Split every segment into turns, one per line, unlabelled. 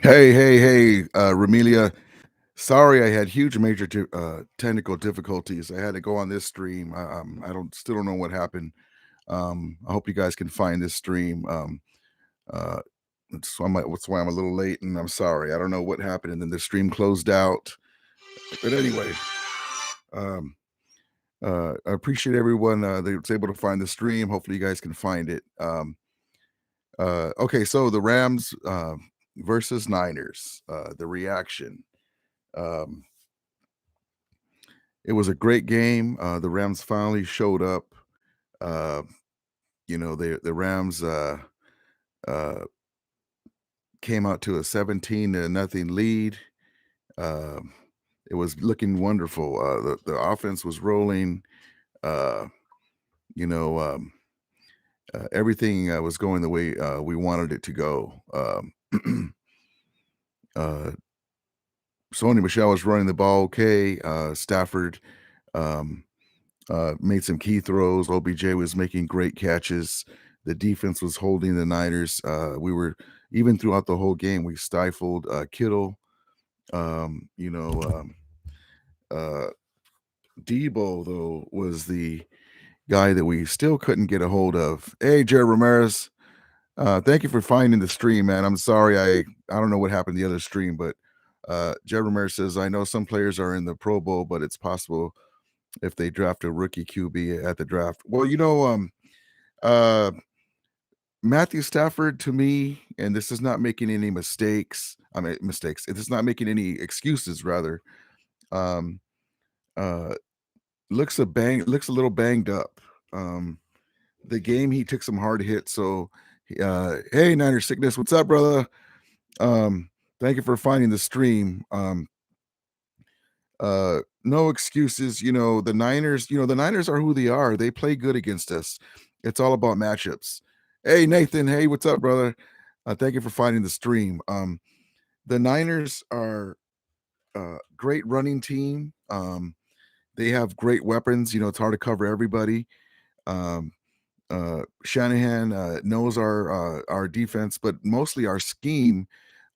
Hey, Ramelia. Sorry, I had huge major technical difficulties. I had to go on this stream. I don't still don't know what happened. I hope you guys can find this stream. Uh, that's why I'm a little late, and I'm sorry. I don't know what happened, and then the stream closed out. But anyway, um, I appreciate everyone that was able to find the stream. Hopefully, you guys can find it. Okay, so the Rams versus Niners. The reaction. Um, It was a great game. The Rams finally showed up. Uh, the Rams uh, came out to a 17 to nothing lead. Um, it was looking wonderful. The offense was rolling. Uh, you know, everything was going the way we wanted it to go. Uh, Sony Michelle was running the ball okay. Stafford um, made some key throws. OBJ was making great catches. The defense was holding the Niners. We were even throughout the whole game. We stifled Kittle. Um, you know, um, uh, Debo though was the guy that we still couldn't get a hold of. Hey, Jared Ramirez. Thank you for finding the stream, man. I'm sorry, I don't know what happened to the other stream, but Jared Ramirez says I know some players are in the Pro Bowl, but it's possible if they draft a rookie QB at the draft. Well, uh, Matthew Stafford to me, and this is not making any mistakes. I mean mistakes. It is not making any excuses. Rather, um, uh, looks a little banged up. Um, the game he took some hard hits. So, hey, Niner sickness, what's up, brother? Um, Thank you for finding the stream. No excuses. The Niners are who they are. They play good against us. It's all about matchups. Hey, Nathan. Hey, what's up, brother? Thank you for finding the stream. The Niners are a great running team. They have great weapons. It's hard to cover everybody. Um, Shanahan knows our defense, but mostly our scheme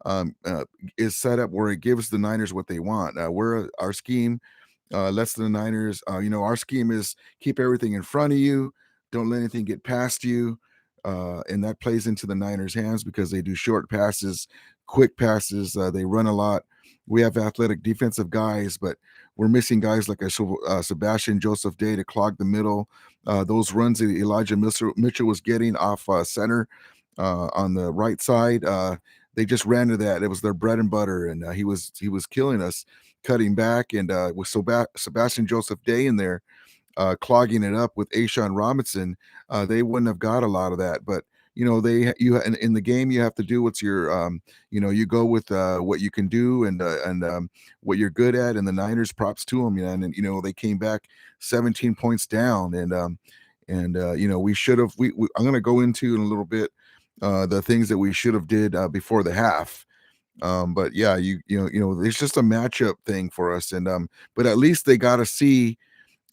um, uh, is set up where it gives the Niners what they want. Our scheme lets the Niners. Our scheme is keep everything in front of you, don't let anything get past you, and that plays into the Niners' hands because they do short passes, quick passes. They run a lot. We have athletic defensive guys, but we're missing guys like Sebastian Joseph Day to clog the middle. Those runs that Elijah Mitchell was getting off center on the right side. They just ran to that. It was their bread and butter, and he was killing us, cutting back, and with Sebastian Joseph Day in there, clogging it up with Ashawn Robinson, they wouldn't have got a lot of that. But in the game you have to do what's your you go with what you can do and what you're good at. And the Niners, props to them, and they came back 17 points down, and we should have. I'm going to go into in a little bit the things that we should have did before the half. But yeah, it's just a matchup thing for us, and but at least they got to see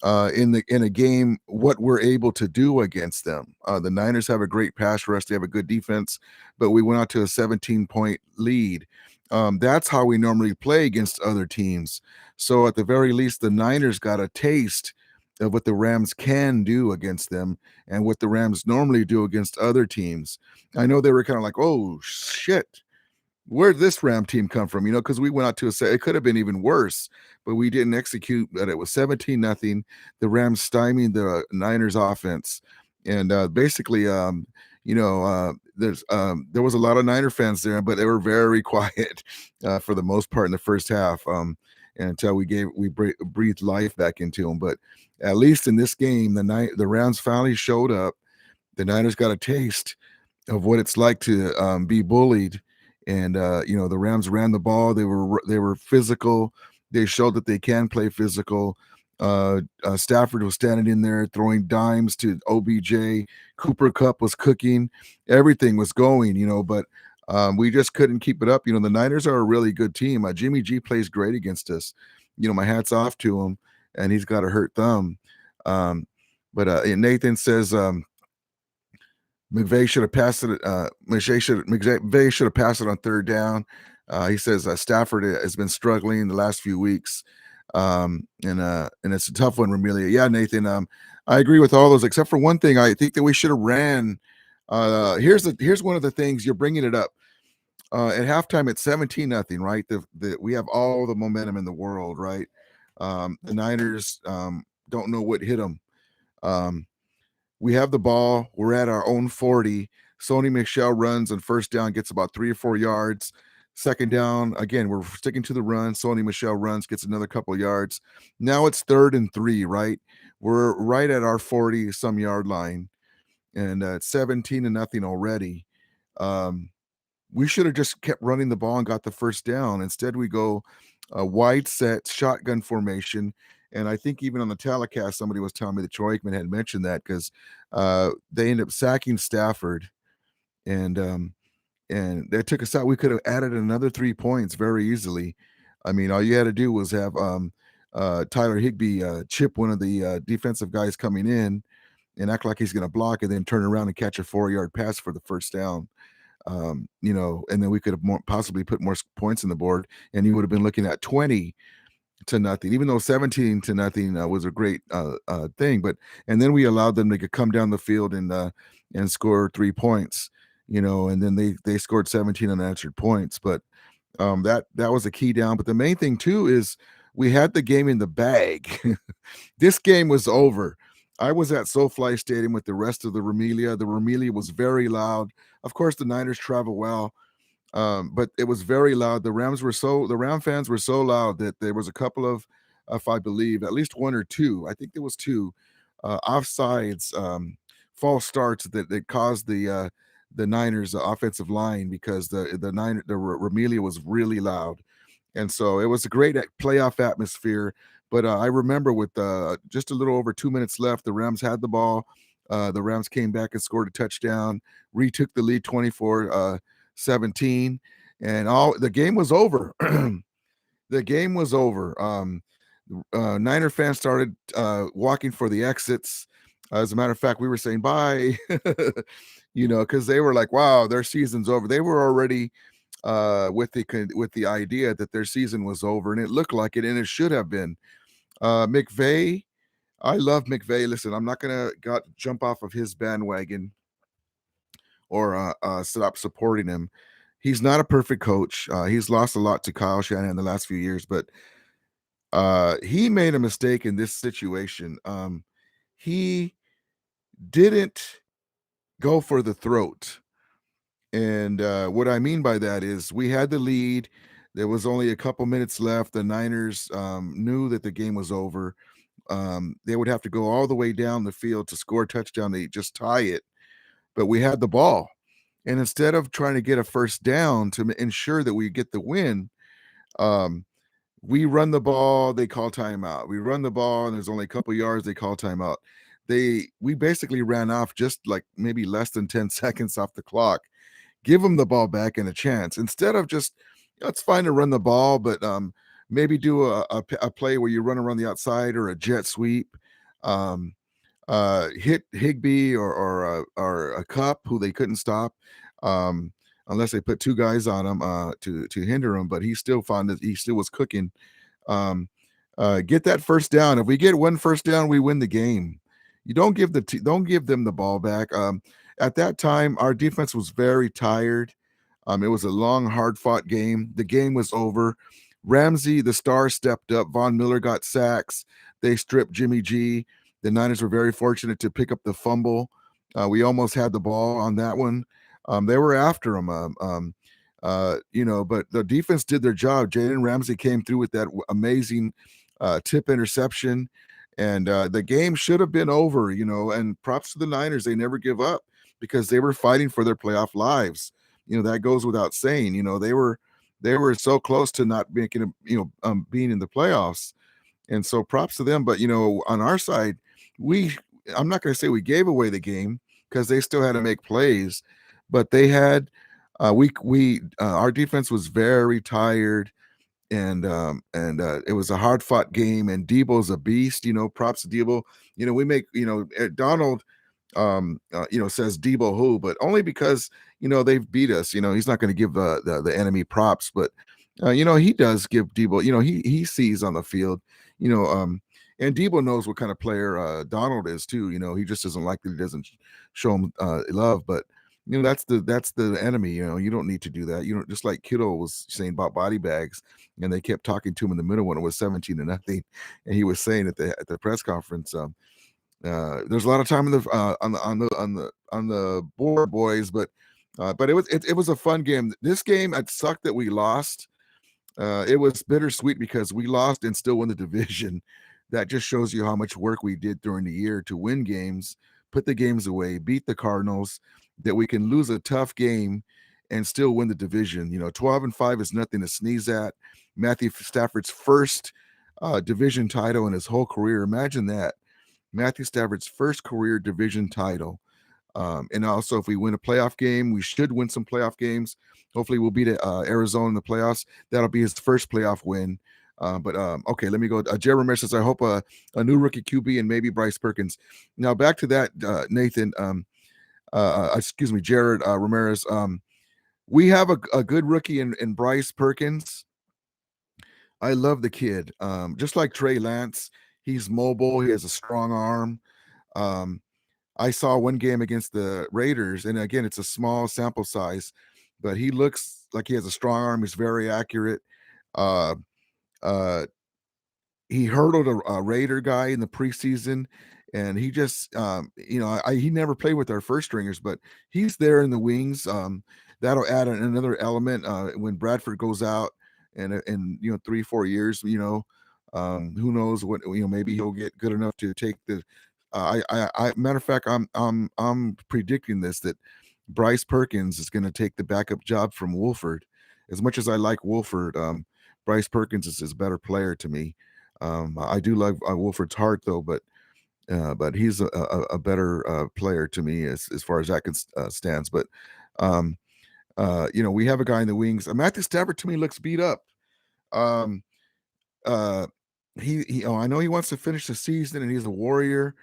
in a game what we're able to do against them. The Niners have a great pass rush; they have a good defense, but we went out to a 17-point lead. That's how we normally play against other teams. So at the very least, the Niners got a taste of what the Rams can do against them and what the Rams normally do against other teams. I know they were kind of like, "Oh shit, where'd this Ram team come from?" Because we went out to it could have been even worse, but we didn't execute. But it was 17-0. The Rams stymied the Niners offense. And basically, there was a lot of Niner fans there, but they were very quiet for the most part in the first half. And until breathed life back into them. But at least in this game, the Rams finally showed up. The Niners got a taste of what it's like to be bullied. And the Rams ran the ball. They were physical. They showed that they can play physical. Stafford was standing in there throwing dimes to OBJ. Cooper Cup was cooking. Everything was going, but we just couldn't keep it up. The Niners are a really good team. Jimmy G plays great against us. My hat's off to him, and he's got a hurt thumb. But Nathan says McVay should have passed it on third down. He says Stafford has been struggling the last few weeks, and it's a tough one, Ramelia. Yeah, Nathan. I agree with all those except for one thing. I think that we should have ran. Here's one of the things you're bringing it up. At halftime, it's 17-0, right? We have all the momentum in the world, right? The Niners don't know what hit them. We have the ball. We're at our own 40. Sony Michel runs on first down, gets about 3 or 4 yards. Second down, again, we're sticking to the run. Sony Michel runs, gets another couple yards. Now it's 3rd and 3, right? We're right at our 40 some yard line, and it's 17-0 already. We should have just kept running the ball and got the first down. Instead, we go a wide set shotgun formation. And I think even on the telecast, somebody was telling me that Troy Aikman had mentioned that because they ended up sacking Stafford, and they took us out. We could have added another 3 points very easily. I mean, all you had to do was have Tyler Higbee chip one of the defensive guys coming in and act like he's going to block, and then turn around and catch a 4-yard pass for the first down. And then we could have possibly put more points in the board, and you would have been looking at 20-0, even though 17-0 was a great thing. And then we allowed them to come down the field and score 3 points, and then they scored 17 unanswered points. But that was a key down. But the main thing too is we had the game in the bag. This game was over. I was at SoFi Stadium with the rest of the Ramelia. The Ramelia was very loud. Of course, the Niners travel well, but it was very loud. The Ram fans were so loud that there was a couple of, if I believe, at least 1 or 2. I think there was 2 offsides, false starts that caused the Niners offensive line because the Ramelia was really loud, and so it was a great playoff atmosphere. But I remember with just a little over 2 minutes left, the Rams had the ball. The Rams came back and scored a touchdown, retook the lead 24-17, and the game was over. The game was over. Niner fans started walking for the exits. As a matter of fact, we were saying bye, because they were like, wow, their season's over. They were already with the idea that their season was over, and it looked like it, and it should have been. McVay, I love McVay. Listen, I'm not gonna jump off of his bandwagon or stop supporting him. He's not a perfect coach. He's lost a lot to Kyle Shanahan in the last few years, but he made a mistake in this situation. He didn't go for the throat. And what I mean by that is we had the lead. There was only a couple minutes left. The Niners knew that the game was over. They would have to go all the way down the field to score a touchdown. They just tie it. But we had the ball. And instead of trying to get a first down to ensure that we get the win, we run the ball, they call timeout. We run the ball, and there's only a couple yards, they call timeout. We basically ran off just like maybe less than 10 seconds off the clock. Give them the ball back and a chance instead of just, it's fine to run the ball, but maybe do a play where you run around the outside or a jet sweep. Hit Higbee or a Cup who they couldn't stop, unless they put 2 guys on him to hinder him. But he still found that he still was cooking. Get that first down. If we get 1 first down, we win the game. You don't give them the ball back. At that time, our defense was very tired. It was a long, hard-fought game. The game was over. Ramsey, the star, stepped up. Von Miller got sacks. They stripped Jimmy G. The Niners were very fortunate to pick up the fumble. We almost had the ball on that one. They were after him. But the defense did their job. Jalen Ramsey came through with that amazing tip interception. And the game should have been over, and props to the Niners. They never give up because they were fighting for their playoff lives. That goes without saying. They were so close to not making being in the playoffs. And so props to them. But, on our side, I'm not going to say we gave away the game because they still had to make plays, but they had, our defense was very tired. And it was a hard fought game, and Debo's a beast. Props to Debo. We make Donald. says Debo who, but only because they've beat us. He's not going to give the enemy props, but he does give Debo. He sees on the field. You know, um, and Debo knows what kind of player Donald is too. He just doesn't like that he doesn't show him love, but. That's the enemy. You don't need to do that. Just like Kittle was saying about body bags, and they kept talking to him in the middle when it was 17-0, and he was saying at the press conference, there's a lot of time in the on the board, boys, but it was a fun game. This game, it sucked that we lost. It was bittersweet because we lost and still won the division. That just shows you how much work we did during the year to win games, put the games away, beat the Cardinals. That we can lose a tough game and still win the division. 12-5 is nothing to sneeze at. Matthew Stafford's first division title in his whole career. Imagine that. Matthew Stafford's first career division title. And also, if we win a playoff game, we should win some playoff games. Hopefully, we'll beat Arizona in the playoffs. That'll be his first playoff win. But okay, let me go. Jared Ramirez says, I hope a new rookie QB and maybe Bryce Perkins. Now, back to that, Nathan. Excuse me, Jared Ramirez. We have a good rookie in Bryce Perkins. I love the kid. Just like Trey Lance, he's mobile. He has a strong arm. Um, I saw one game against the Raiders, and again, it's a small sample size, but he looks like he has a strong arm. He's very accurate. Uh, uh, he hurdled a Raider guy in the preseason, and he just, he never played with our first stringers, but he's there in the wings. That'll add another element when Bradford goes out, and in 3-4 years, who knows what maybe he'll get good enough to take the. Matter of fact, I'm predicting this that Bryce Perkins is going to take the backup job from Wolford. As much as I like Wolford, Bryce Perkins is a better player to me. I do love Wolford's heart though, but he's a better player to me as far as that stands. But um, we have a guy in the wings. Matthew Stafford to me looks beat up. Um, uh, I know he wants to finish the season, and he's a warrior.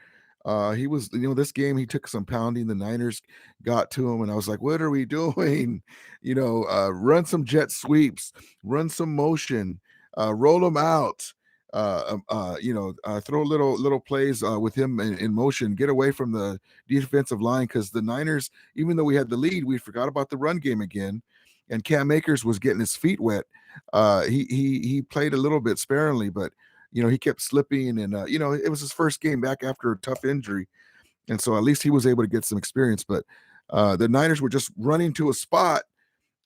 He was, this game he took some pounding. The Niners got to him, and I was like, "What are we doing?" Run some jet sweeps, run some motion, roll them out. Throw little plays with him in motion. Get away from the defensive line because the Niners, even though we had the lead, we forgot about the run game again, and Cam Akers was getting his feet wet. He played a little bit sparingly, but he kept slipping, and it was his first game back after a tough injury, and so at least he was able to get some experience. But the Niners were just running to a spot,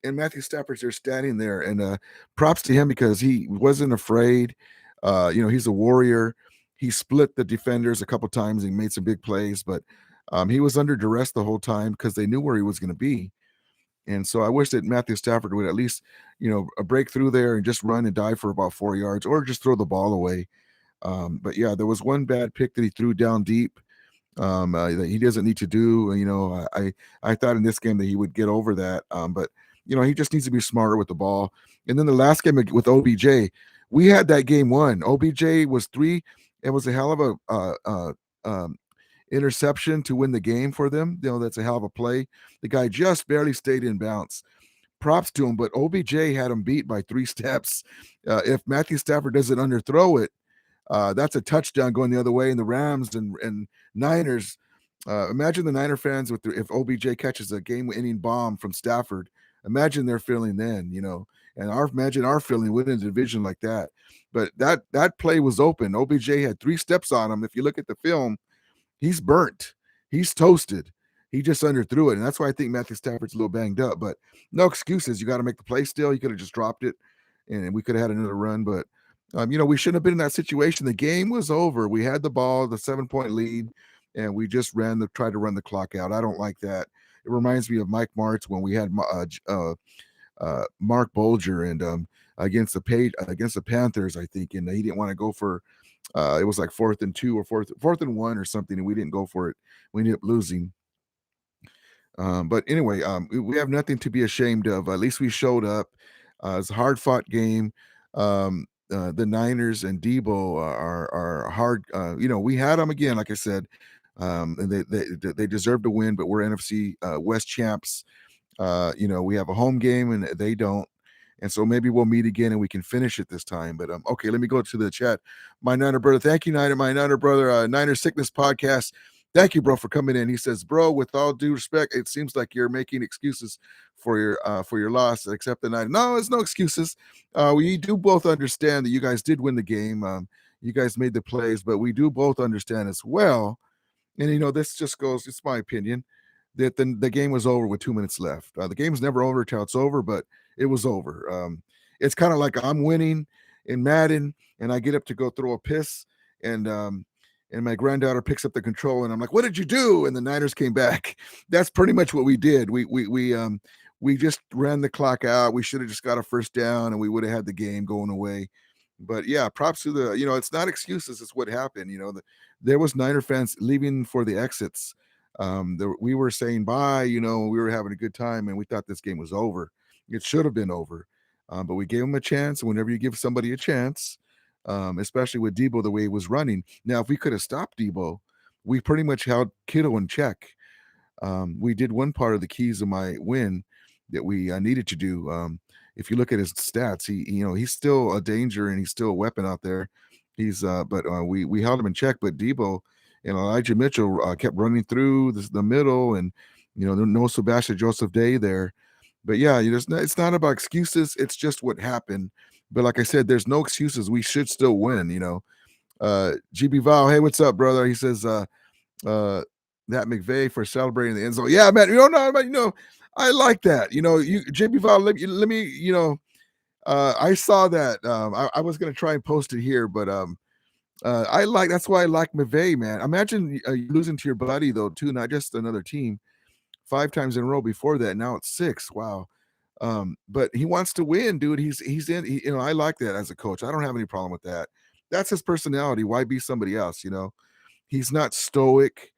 and Matthew Stafford's there standing there, and props to him because he wasn't afraid. He's a warrior. He split the defenders a couple times. He made some big plays, but he was under duress the whole time because they knew where he was going to be. And so I wish that Matthew Stafford would at least, break through there and just run and dive for about 4 yards or just throw the ball away. But yeah, there was one bad pick that he threw down deep that he doesn't need to do. I thought in this game that he would get over that, but he just needs to be smarter with the ball. And then the last game with OBJ, we had that game won. OBJ was three. It was a hell of a interception to win the game for them. That's a hell of a play. The guy just barely stayed in bounds. Props to him, but OBJ had him beat by 3 steps. If Matthew Stafford doesn't underthrow it, that's a touchdown going the other way. And the Rams and Niners, imagine the Niner fans if OBJ catches a game-winning bomb from Stafford. Imagine their feeling then, and imagine our feeling winning a division like that. But that play was open. OBJ had 3 steps on him. If you look at the film, he's burnt. He's toasted. He just underthrew it. And that's why I think Matthew Stafford's a little banged up. But no excuses. You got to make the play still. You could have just dropped it, and we could have had another run. But, we shouldn't have been in that situation. The game was over. We had the ball, the 7-point lead, and we just tried to run the clock out. I don't like that. It reminds me of Mike Martz when we had Mark Bulger and against the Panthers, I think, and he didn't want to go for it was like 4th and 2 or 4th and 1 or something, and we didn't go for it. We ended up losing. But anyway, we have nothing to be ashamed of. At least we showed up. It's a hard fought game. The Niners and Debo are hard. We had them again, like I said. And they deserve to win, but we're NFC West champs. We have a home game and they don't. And so maybe we'll meet again and we can finish it this time. But okay, let me go to the chat. My Niner brother, thank you, Niner. My Niner brother, Niner Sickness Podcast. Thank you, bro, for coming in. He says, bro, with all due respect, it seems like you're making excuses for your loss. Accept the Niner. No, it's no excuses. We do both understand that you guys did win the game. You guys made the plays, but we do both understand as well. And this just goes, it's my opinion, that the game was over with 2 minutes left. The game's never over till it's over, but it was over. It's kind of like I'm winning in Madden, and I get up to go throw a piss, and my granddaughter picks up the control, and I'm like, "What did you do?" And the Niners came back. That's pretty much what we did. We just ran the clock out. We should have just got a first down, and we would have had the game going away. But yeah, props to it's not excuses. It's what happened. There was Niner fans leaving for the exits. We were saying bye, we were having a good time, and we thought this game was over. It should have been over, but we gave them a chance. And whenever you give somebody a chance, especially with Debo the way he was running, now if we could have stopped Debo, we pretty much held Kittle in check. We did one part of the keys of my win that we needed to do. If you look at his stats, he's still a danger and he's still a weapon out there. But we held him in check. But Debo and Elijah Mitchell kept running through the middle, and no Sebastian Joseph Day there. But yeah, it's not about excuses. It's just what happened. But like I said, there's no excuses. We should still win. GB Val, hey, what's up, brother? He says, that McVay for celebrating the end zone. Yeah, man. I like that. You JB Val, let me. I saw that. I was gonna try and post it here, but that's why I like McVay, man. Imagine losing to your buddy though, too, not just another team, 5 times in a row before that. Now it's 6. Wow. But he wants to win, dude. He's in. I like that as a coach. I don't have any problem with that. That's his personality. Why be somebody else? He's not stoic,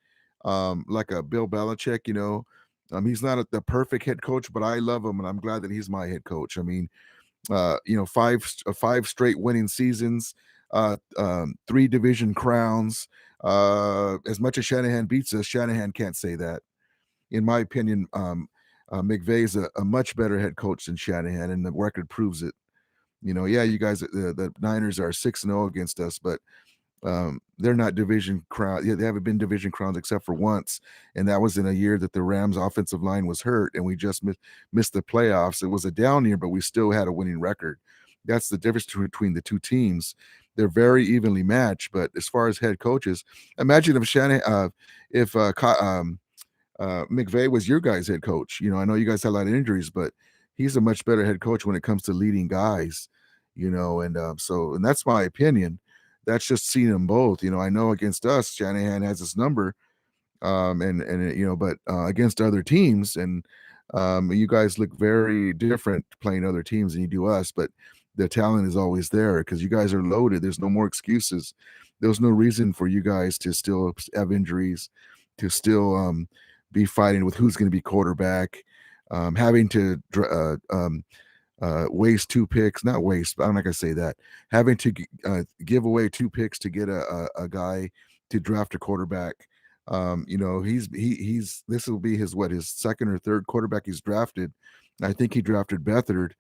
like a Bill Belichick. He's not the perfect head coach, but I love him, and I'm glad that he's my head coach. I mean, 5 straight winning seasons, 3 division crowns. As much as Shanahan beats us, Shanahan can't say that. In my opinion, McVay is a much better head coach than Shanahan, and the record proves it. Yeah, you guys, the Niners are 6-0 against us, but they're not division crown. Yeah, they haven't been division crowns except for once, and that was in a year that the Rams' offensive line was hurt, and we just missed the playoffs. It was a down year, but we still had a winning record. That's the difference between the two teams. They're very evenly matched, but as far as head coaches, imagine if McVay was your guys' head coach. I know you guys had a lot of injuries, but he's a much better head coach when it comes to leading guys. And that's my opinion. That's just seeing them both. I know against us, Shanahan has his number, but against other teams, and you guys look very different playing other teams than you do us. But the talent is always there because you guys are loaded. There's no more excuses. There's no reason for you guys to still have injuries, to still be fighting with who's going to be quarterback, having to waste 2 picks, not waste, but I'm not going to say that, having to give away 2 picks to get a guy to draft a quarterback. He's this will be his second or third quarterback he's drafted. I think he drafted Beathard.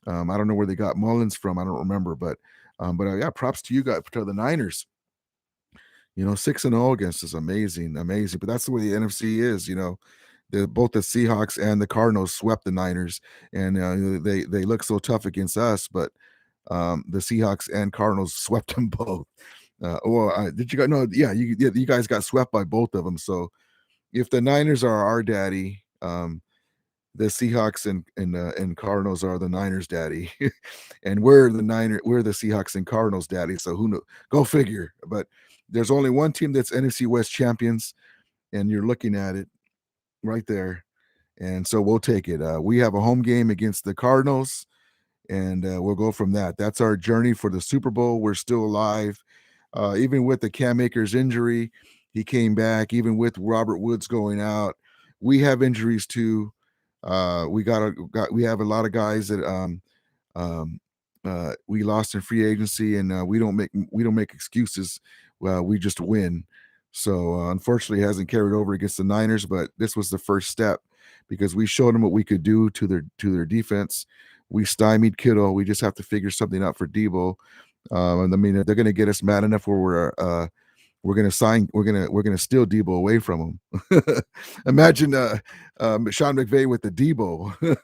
I don't know where they got Mullins from. I don't remember, but yeah, props to you guys, to the Niners. 6-0 against is amazing. But that's the way the NFC is. Both the Seahawks and the Cardinals swept the Niners, and they look so tough against us, but the Seahawks and Cardinals swept them both. Did you guys know? Yeah, you guys got swept by both of them. So if the Niners are our daddy, the Seahawks and Cardinals are the Niners daddy, and we're the Seahawks and Cardinals daddy. So who knows? Go figure. But there's only one team that's NFC West champions, and you're looking at it right there. And so we'll take it. We have a home game against the Cardinals, and we'll go from that. That's our journey for the Super Bowl. We're still alive. Even with the Cam Akers injury, he came back. Even with Robert Woods going out, we have injuries too. We have a lot of guys that we lost in free agency, and we don't make excuses. We just win. So unfortunately, it hasn't carried over against the Niners, but this was the first step because we showed them what we could do to their defense. We stymied Kittle. We just have to figure something out for Debo. And I mean, they're going to get us mad enough where we're going to sign. We're going to steal Debo away from them. Imagine Sean McVay with the Debo.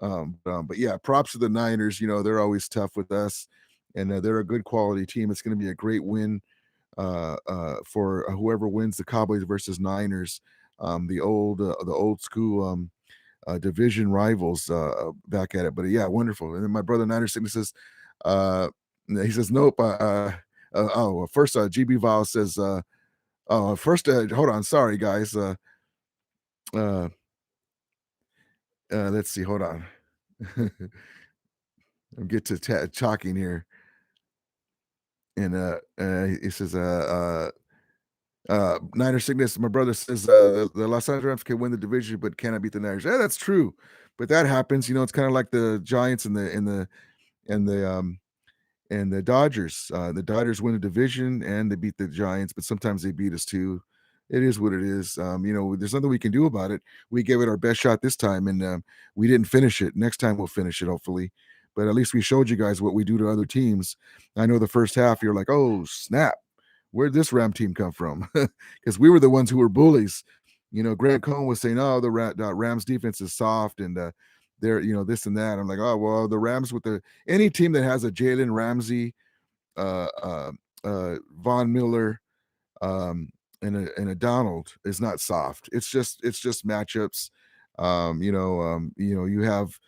But yeah, props to the Niners. You know, they're always tough with us, and they're a good quality team. It's going to be a great win for whoever wins the Cowboys versus Niners, the old school division rivals back at it. But yeah, wonderful. And then my brother Niners says, uh, he says, nope. First, GB Val says, first, hold on, sorry guys. Uh, let's see, hold on. I'll get to talking here, and he says, Niner sickness. My brother says the Los Angeles Rams can win the division, but cannot beat the Niners. Yeah, that's true. But that happens. You know, it's kind of like the Giants and the and the Dodgers. The Dodgers win the division and they beat the Giants, but sometimes they beat us too. It is what it is. You know, there's nothing we can do about it. We gave it our best shot this time, and we didn't finish it. Next time we'll finish it, hopefully. But at least we showed you guys what we do to other teams. I know the first half you're like, oh snap, where'd this Ram team come from? Because we were the ones who were bullies. You know, Grant Cohn was saying, oh, the Rams defense is soft and they're, you know, this and that. I'm like, oh, well, the Rams with any team that has a Jalen Ramsey, uh, uh, Von Miller, um, and a Donald is not soft. It's just matchups. You have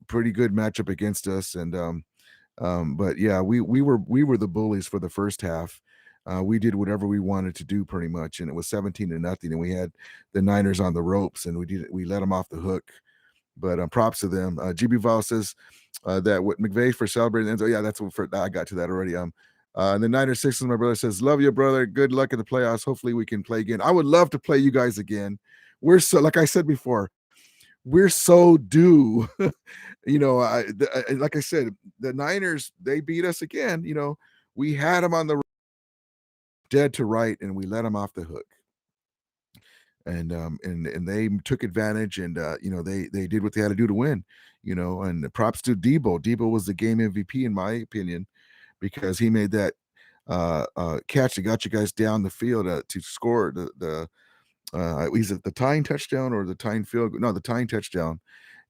pretty good matchup against us, and but yeah, we were the bullies for the first half. We did whatever we wanted to do pretty much, and it was 17-0, and we had the Niners on the ropes, and we let them off the hook. But props to them. GB Val says that what McVay for celebrating Enzo. Yeah, that's what for I got to that already. And the Niners Sixers, my brother says, love you, brother. Good luck in the playoffs. Hopefully we can play again. I would love to play you guys again. We're so, like I said before, we're so due. You know, like I said, the Niners, they beat us again. You know, we had them on the dead to right, and we let them off the hook. And they took advantage, and you know, they did what they had to do to win. You know, and props to Debo. Debo was the game MVP in my opinion because he made that catch that got you guys down the field to score is it the tying touchdown or the tying field? No, the tying touchdown.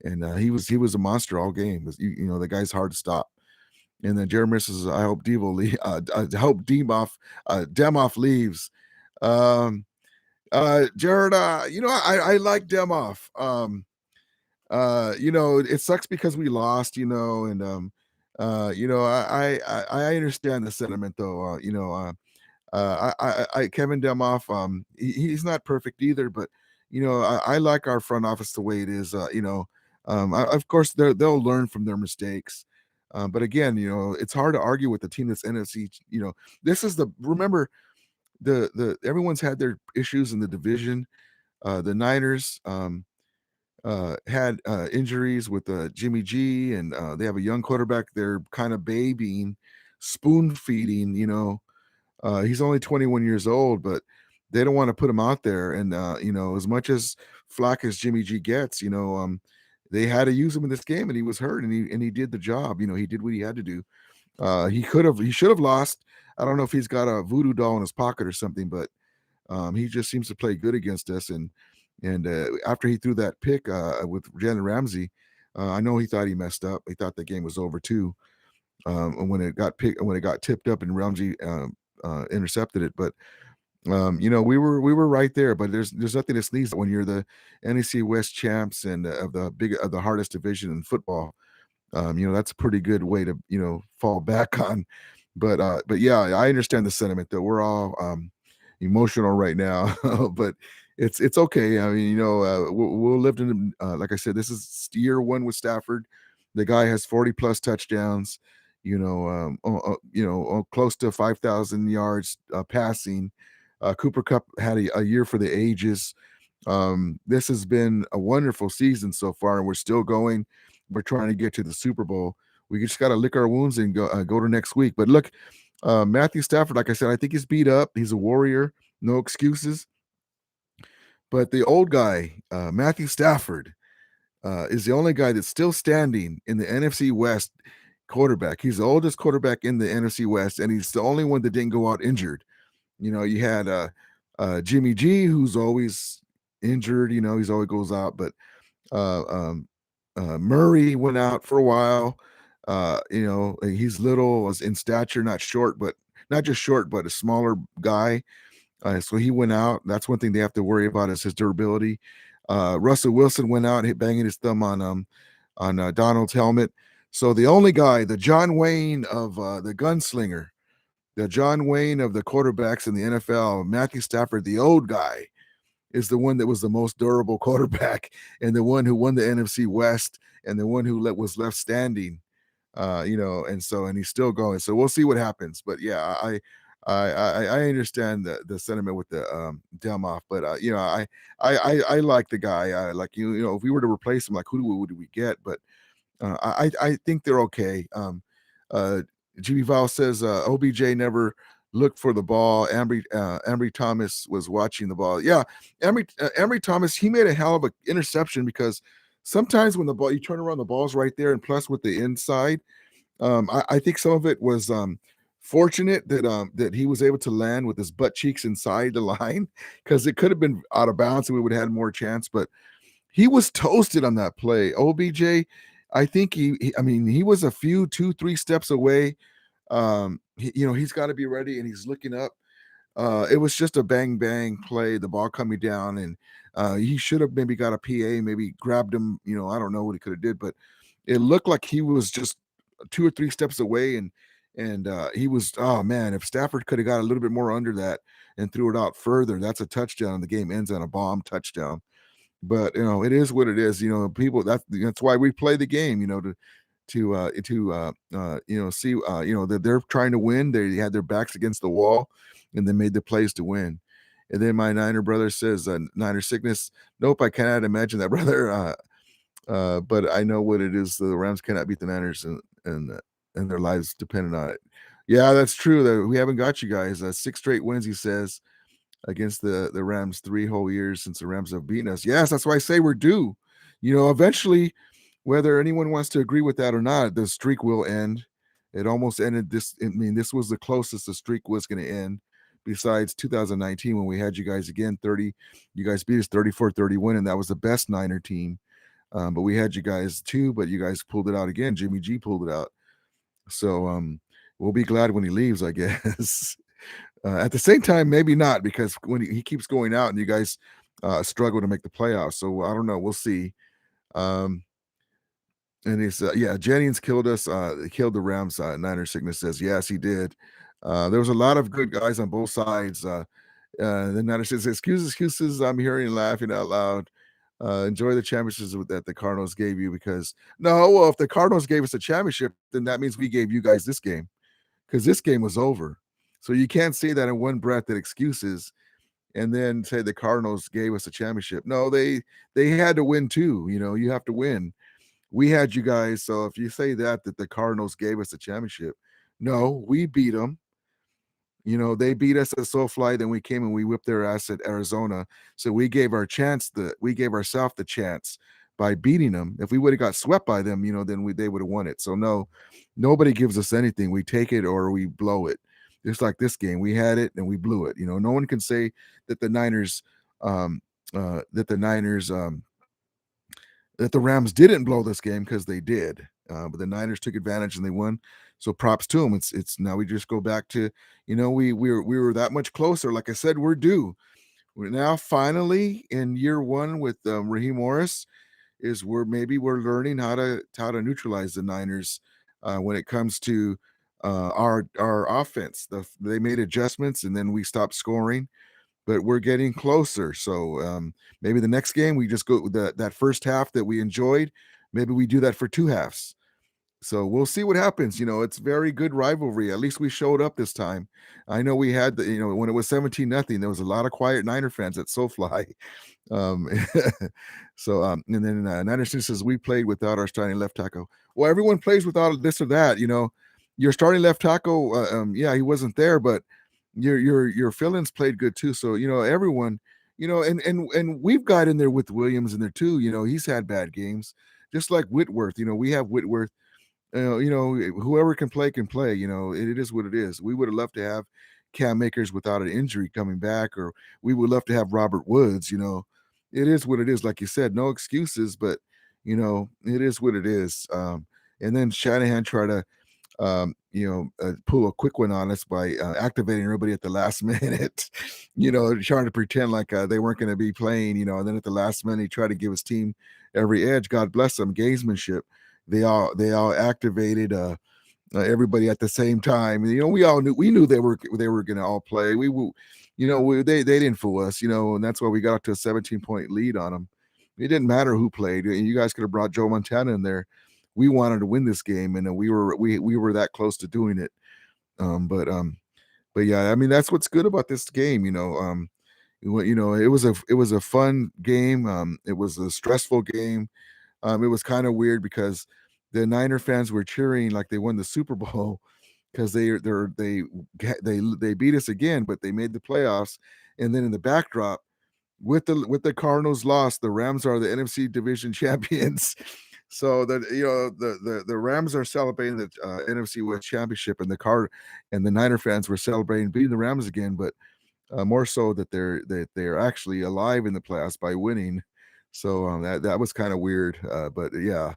And he was a monster all game. You know, the guy's hard to stop. And then Jeremy says, "I hope I hope Demoff leaves." Um, Jared, you know, I like Demoff. You know, it sucks because we lost. You know, and you know, I understand the sentiment though. You know, Kevin Demoff, he's not perfect either, but you know, I like our front office the way it is. You know, of course they'll learn from their mistakes. But again, you know, it's hard to argue with the team that's NFC. You know, this is the remember the everyone's had their issues in the division. The Niners had injuries with Jimmy G, and they have a young quarterback. They're kind of babying, spoon feeding. You know, he's only 21 years old, but they don't want to put him out there. And you know, as much as flack as Jimmy G gets, you know, they had to use him in this game, and he was hurt, and he did the job. You know, he did what he had to do. He should have lost. I don't know if he's got a voodoo doll in his pocket or something, but he just seems to play good against us. And after he threw that pick with Jalen Ramsey, I know he thought he messed up. He thought the game was over too. And when it got tipped up and Ramsey intercepted it. But you know, we were right there. But there's nothing to sneeze at when you're the NEC West champs and of the hardest division in football. You know, that's a pretty good way to, you know, fall back on. But yeah, I understand the sentiment that we're all emotional right now, but it's okay. I mean, you know, we'll live in like I said, this is year one with Stafford. The guy has 40 plus touchdowns. You know, close to 5,000 yards passing. Cooper Cup had a year for the ages. This has been a wonderful season so far, and we're still going. We're trying to get to the Super Bowl. We just got to lick our wounds and go to next week. But look, Matthew Stafford, like I said, I think he's beat up. He's a warrior, no excuses. But the old guy, Matthew Stafford, is the only guy that's still standing in the NFC West quarterback. He's the oldest quarterback in the NFC West, and he's the only one that didn't go out injured. You had Jimmy G, who's always injured. He's always goes out, but uh, um, Murray went out for a while. He's little was in stature, not short, but not just short, but a smaller guy. So he went out. That's one thing they have to worry about is his durability. Russell Wilson went out, banging his thumb on Donald's helmet. So the only guy, the John Wayne of the gunslinger, the John Wayne of the quarterbacks in the NFL, Matthew Stafford, the old guy, is the one that was the most durable quarterback and the one who won the NFC West and the one who was left standing. And he's still going. So we'll see what happens. But yeah, I understand the sentiment with the Demoff, but I like the guy. I like if we were to replace him, like who would we get? But I think they're okay. GB Val says OBJ never looked for the ball. Ambry Thomas was watching the ball. Yeah, Ambry Thomas, he made a hell of an interception because sometimes when the ball you turn around, the ball's right there, and plus with the inside, I think some of it was fortunate that he was able to land with his butt cheeks inside the line because it could have been out of bounds and we would have had more chance. But he was toasted on that play. OBJ, I think he was a few 2-3 steps away. He's got to be ready, and he's looking up. It was just a bang bang play, the ball coming down, and he should have maybe got a PA, maybe grabbed him. I don't know what he could have did, but it looked like he was just 2 or 3 steps away, and he was. Oh man, if Stafford could have got a little bit more under that and threw it out further, that's a touchdown. The game ends on a bomb touchdown. But it is what it is. People that's why we play the game. To see that they're trying to win. They had their backs against the wall, and they made the plays to win. And then my Niner brother says, Niner sickness. Nope, I cannot imagine that, brother. But I know what it is. The Rams cannot beat the Niners, and their lives dependent on it. Yeah, that's true. That we haven't got you guys 6 straight wins. He says against the Rams 3 whole years since the Rams have beaten us. Yes, that's why I say we're due. Eventually, whether anyone wants to agree with that or not, the streak will end. It almost ended this. This was the closest the streak was going to end. Besides 2019, when we had you guys again 30, you guys beat us 34-31, and that was the best Niner team. But we had you guys too, but you guys pulled it out again. Jimmy G pulled it out. So we'll be glad when he leaves, I guess. At the same time, maybe not, because when he keeps going out and you guys struggle to make the playoffs. So I don't know. We'll see. And he's Jennings killed us. Killed the Rams. Niner sickness says yes, he did. There was a lot of good guys on both sides. The Niner says excuses. I'm hearing and laughing out loud. Enjoy the championships that the Cardinals gave you, because if the Cardinals gave us a championship, then that means we gave you guys this game, because this game was over. So you can't say that in one breath, that excuses, and then say the Cardinals gave us a championship. No, they had to win too. You have to win. We had you guys. So if you say that the Cardinals gave us a championship, no, we beat them. They beat us at SoFly, then we came and we whipped their ass at Arizona. So we gave ourselves the chance by beating them. If we would have got swept by them, then they would have won it. So no, nobody gives us anything. We take it or we blow it. Just like this game, we had it and we blew it. No one can say that the Niners, that the Rams didn't blow this game, because they did. But the Niners took advantage and they won. So props to them. It's now we just go back to, we were that much closer. Like I said, we're due. We're now finally in year 1 with Raheem Morris. We're learning how to neutralize the Niners when it comes to our offense. They made adjustments and then we stopped scoring, but we're getting closer. So maybe the next game we just go with that first half that we enjoyed. Maybe we do that for 2 halves. So we'll see what happens. It's very good rivalry. At least we showed up this time. I know we had when it was 17-0, there was a lot of quiet Niner fans at SoFly. And then Niners says we played without our starting left tackle. Well, everyone plays without this or that. You your starting left tackle, yeah, he wasn't there, but your fill-ins played good too. So everyone, and we've got in there with Williams in there too. He's had bad games, just like Whitworth. We have Whitworth. Whoever can play. It is what it is. We would have loved to have Cam Akers without an injury coming back, or we would love to have Robert Woods. It is what it is. Like you said, no excuses, but it is what it is. And then Shanahan tried to pull a quick one on us by activating everybody at the last minute, trying to pretend like they weren't going to be playing, and then at the last minute, he tried to give his team every edge. God bless them, gamesmanship. They all activated everybody at the same time. We knew they were going to all play. They didn't fool us, and that's why we got up to a 17-point lead on them. It didn't matter who played. You guys could have brought Joe Montana in there. We wanted to win this game, and we were that close to doing it. But yeah, I mean that's what's good about this game. It was a fun game. It was a stressful game. It was kind of weird because the Niner fans were cheering like they won the Super Bowl because they beat us again, but they made the playoffs. And then in the backdrop, with the Cardinals loss, the Rams are the NFC division champions. So that the Rams are celebrating the NFC West championship, and the Niner fans were celebrating beating the Rams again, but more so that they're actually alive in the playoffs by winning. So that was kind of weird, but yeah,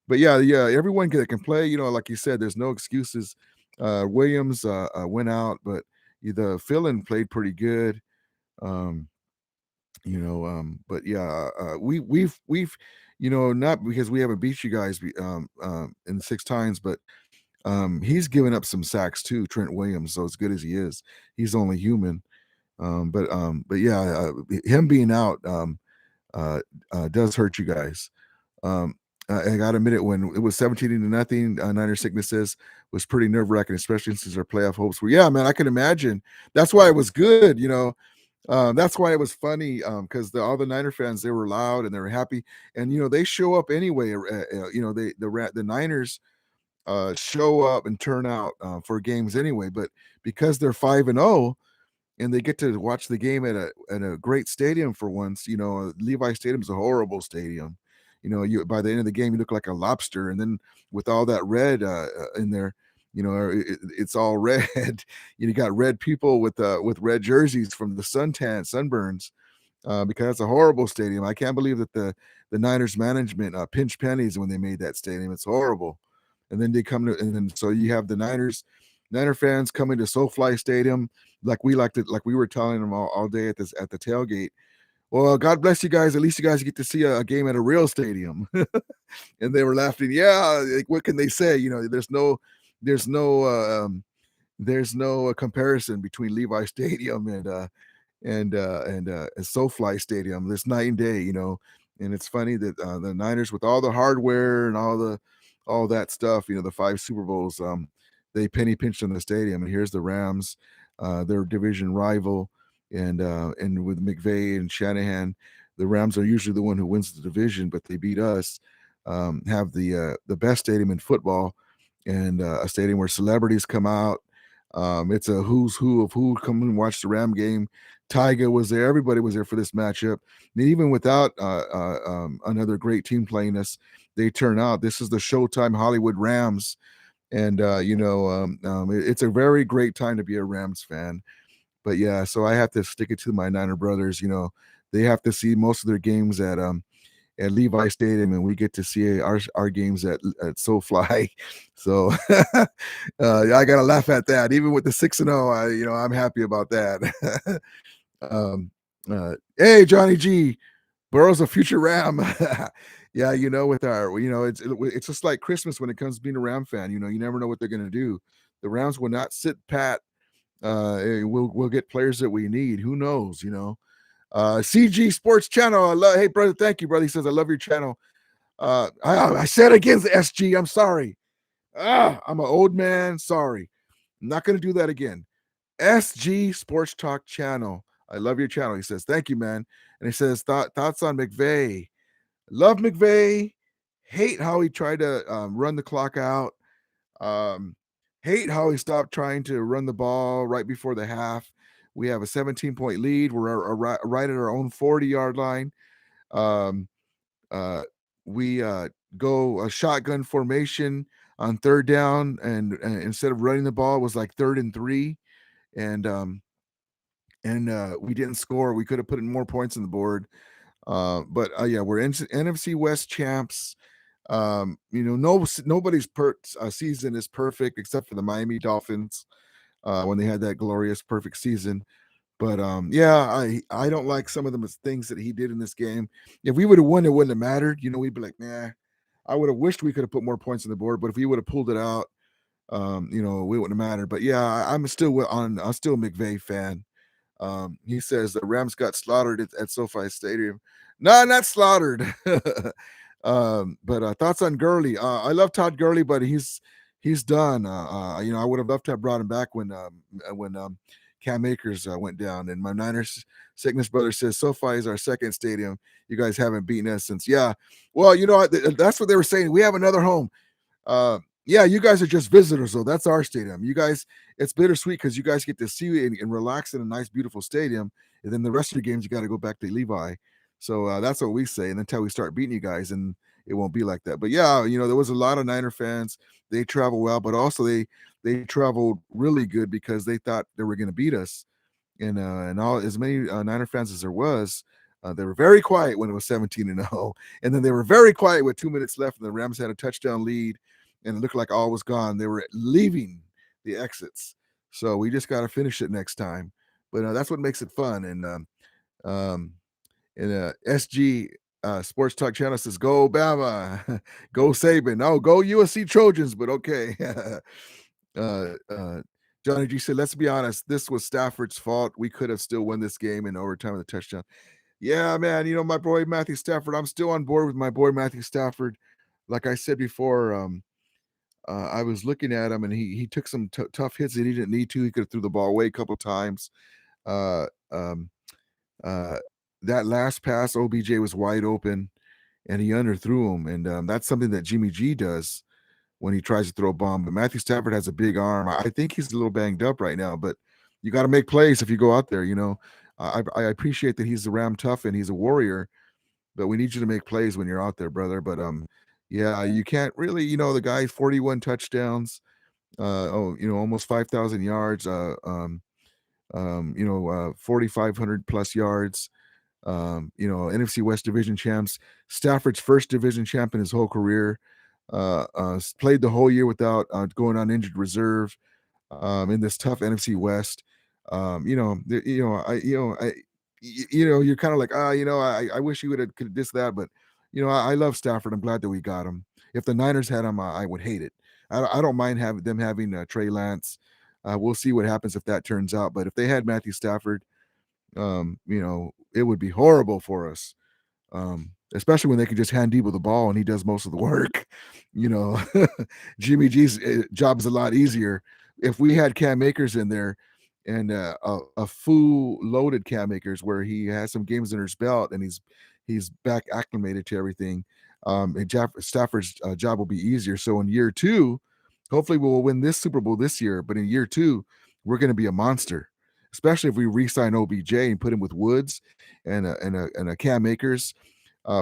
everyone that can play. Like you said, there's no excuses. Williams went out, but the fill-in played pretty good. Um, but yeah, we've not because we haven't beat you guys in 6 times, but he's given up some sacks too, Trent Williams. So as good as he is, he's only human. But yeah, him being out does hurt you guys. I gotta admit it, when it was 17-0, Niner sicknesses was pretty nerve-wracking, especially since our playoff hopes were. Yeah, man, I can imagine. That's why it was good. That's why it was funny, because all the Niner fans, they were loud and they were happy, and they show up anyway. The Niners show up and turn out for games anyway, but because they're 5-0 and they get to watch the game at a great stadium for once. Levi Stadium's a horrible stadium. You by the end of the game you look like a lobster, and then with all that red in there, it's all red. You got red people with red jerseys from the sunburns, because it's a horrible stadium. I can't believe that the Niners management pinched pennies when they made that stadium. It's horrible. And then and then so you have the Niner fans coming to SoFi Stadium, like we were telling them all day at the tailgate. Well, God bless you guys. At least you guys get to see a game at a real stadium. And they were laughing. Yeah, like, what can they say? There's no comparison between Levi Stadium and SoFi Stadium. This night and day. And it's funny that the Niners, with all the hardware and all that stuff, the 5 Super Bowls, they penny pinched in the stadium. And here's the Rams, their division rival, and with McVay and Shanahan, the Rams are usually the one who wins the division, but they beat us. Have the best stadium in football, and a stadium where celebrities come out. It's a who's who of who come and watch the Ram game. Tyga was there. Everybody was there for this matchup. And even without another great team playing us, they turn out. This is the Showtime Hollywood Rams, and it's a very great time to be a Rams fan. But yeah, so I have to stick it to my Niner brothers. They have to see most of their games at Levi Stadium, and we get to see our games at SoFi. So I gotta laugh at that. Even with the 6-0, I'm happy about that. Hey, Johnny G, Burrow's a future Ram. Yeah, with it's just like Christmas when it comes to being a Ram fan. You never know what they're gonna do. The Rams will not sit pat. We'll get players that we need. Who knows? CG Sports Channel. Hey, brother, thank you, brother. He says I love your channel. I said against SG. I'm sorry. I'm an old man. Sorry. I'm not going to do that again. SG Sports Talk Channel. I love your channel. He says, thank you, man. And he says, thoughts on McVay. Love McVay. Hate how he tried to run the clock out. Hate how he stopped trying to run the ball right before the half. We have a 17-point lead. We're right at our own 40-yard line. Um, uh, we go a shotgun formation on third down, and instead of running the ball, it was like 3rd and 3, and we didn't score. We could have put in more points on the board. But yeah, we're NFC West champs. Nobody's season is perfect except for the Miami Dolphins when they had that glorious perfect season. But yeah, I don't like some of the things that he did in this game. If we would have won, it wouldn't have mattered. We'd be like, nah. I would have wished we could have put more points on the board, but if we would have pulled it out, we wouldn't have mattered. But yeah, I'm still I'm still a McVay fan. He says the Rams got slaughtered at SoFi Stadium. No, not slaughtered. But thoughts on Gurley? I love Todd Gurley, but he's done. I would have loved to have brought him back when Cam Akers went down. And my Niners sickness brother says SoFi is our second stadium. You guys haven't beaten us since. Yeah, well, that's what they were saying. We have another home. Yeah, you guys are just visitors, though. That's our stadium. You guys, it's bittersweet because you guys get to see and relax in a nice, beautiful stadium, and then the rest of your games you got to go back to Levi. So that's what we say. And until we start beating you guys, and it won't be like that. But yeah, there was a lot of Niner fans. They travel well, but also they traveled really good because they thought they were going to beat us. And all as many Niner fans as there was, they were very quiet when it was 17-0, and then they were very quiet with 2 minutes left, and the Rams had a touchdown lead, and it looked like all was gone. They were leaving the exits, so we just got to finish it next time. But that's what makes it fun. Um, SG Sports Talk Channel says, "Go Bama, go Saban, oh go USC Trojans." But okay. Johnny G said, let's be honest, this was Stafford's fault. We could have still won this game in overtime with a touchdown. Yeah, man, my boy Matthew Stafford, I'm still on board with my boy Matthew Stafford. Like I said before, I was looking at him, and he took some tough hits that he didn't need to. He could have threw the ball away a couple times. Uh, um, uh, that last pass, OBJ was wide open, and he underthrew him, and that's something that Jimmy G does when he tries to throw a bomb. But Matthew Stafford has a big arm. I think he's a little banged up right now, but you got to make plays if you go out there. I appreciate that he's the Ram tough and he's a warrior, but we need you to make plays when you're out there, brother. But yeah, you can't really. The guy 41 touchdowns. Almost 5,000 yards. 4,500 plus yards. NFC West division champs. Stafford's first division champ in his whole career. Played the whole year without going on injured reserve in this tough NFC West. You're kind of like, I wish he would have could this that, but I love Stafford. I'm glad that we got him. If the Niners had him, I would hate it. I don't mind having Trey Lance. We'll see what happens if that turns out. But if they had Matthew Stafford, it would be horrible for us. Especially when they can just hand Debo the ball and he does most of the work. Jimmy G's job is a lot easier. If we had Cam Akers in there and a full loaded Cam Akers where he has some games under his belt and he's back acclimated to everything, Stafford's job will be easier. So in year 2, hopefully we'll win this Super Bowl this year, but in year 2, we're going to be a monster, especially if we re-sign OBJ and put him with Woods and a Cam Akers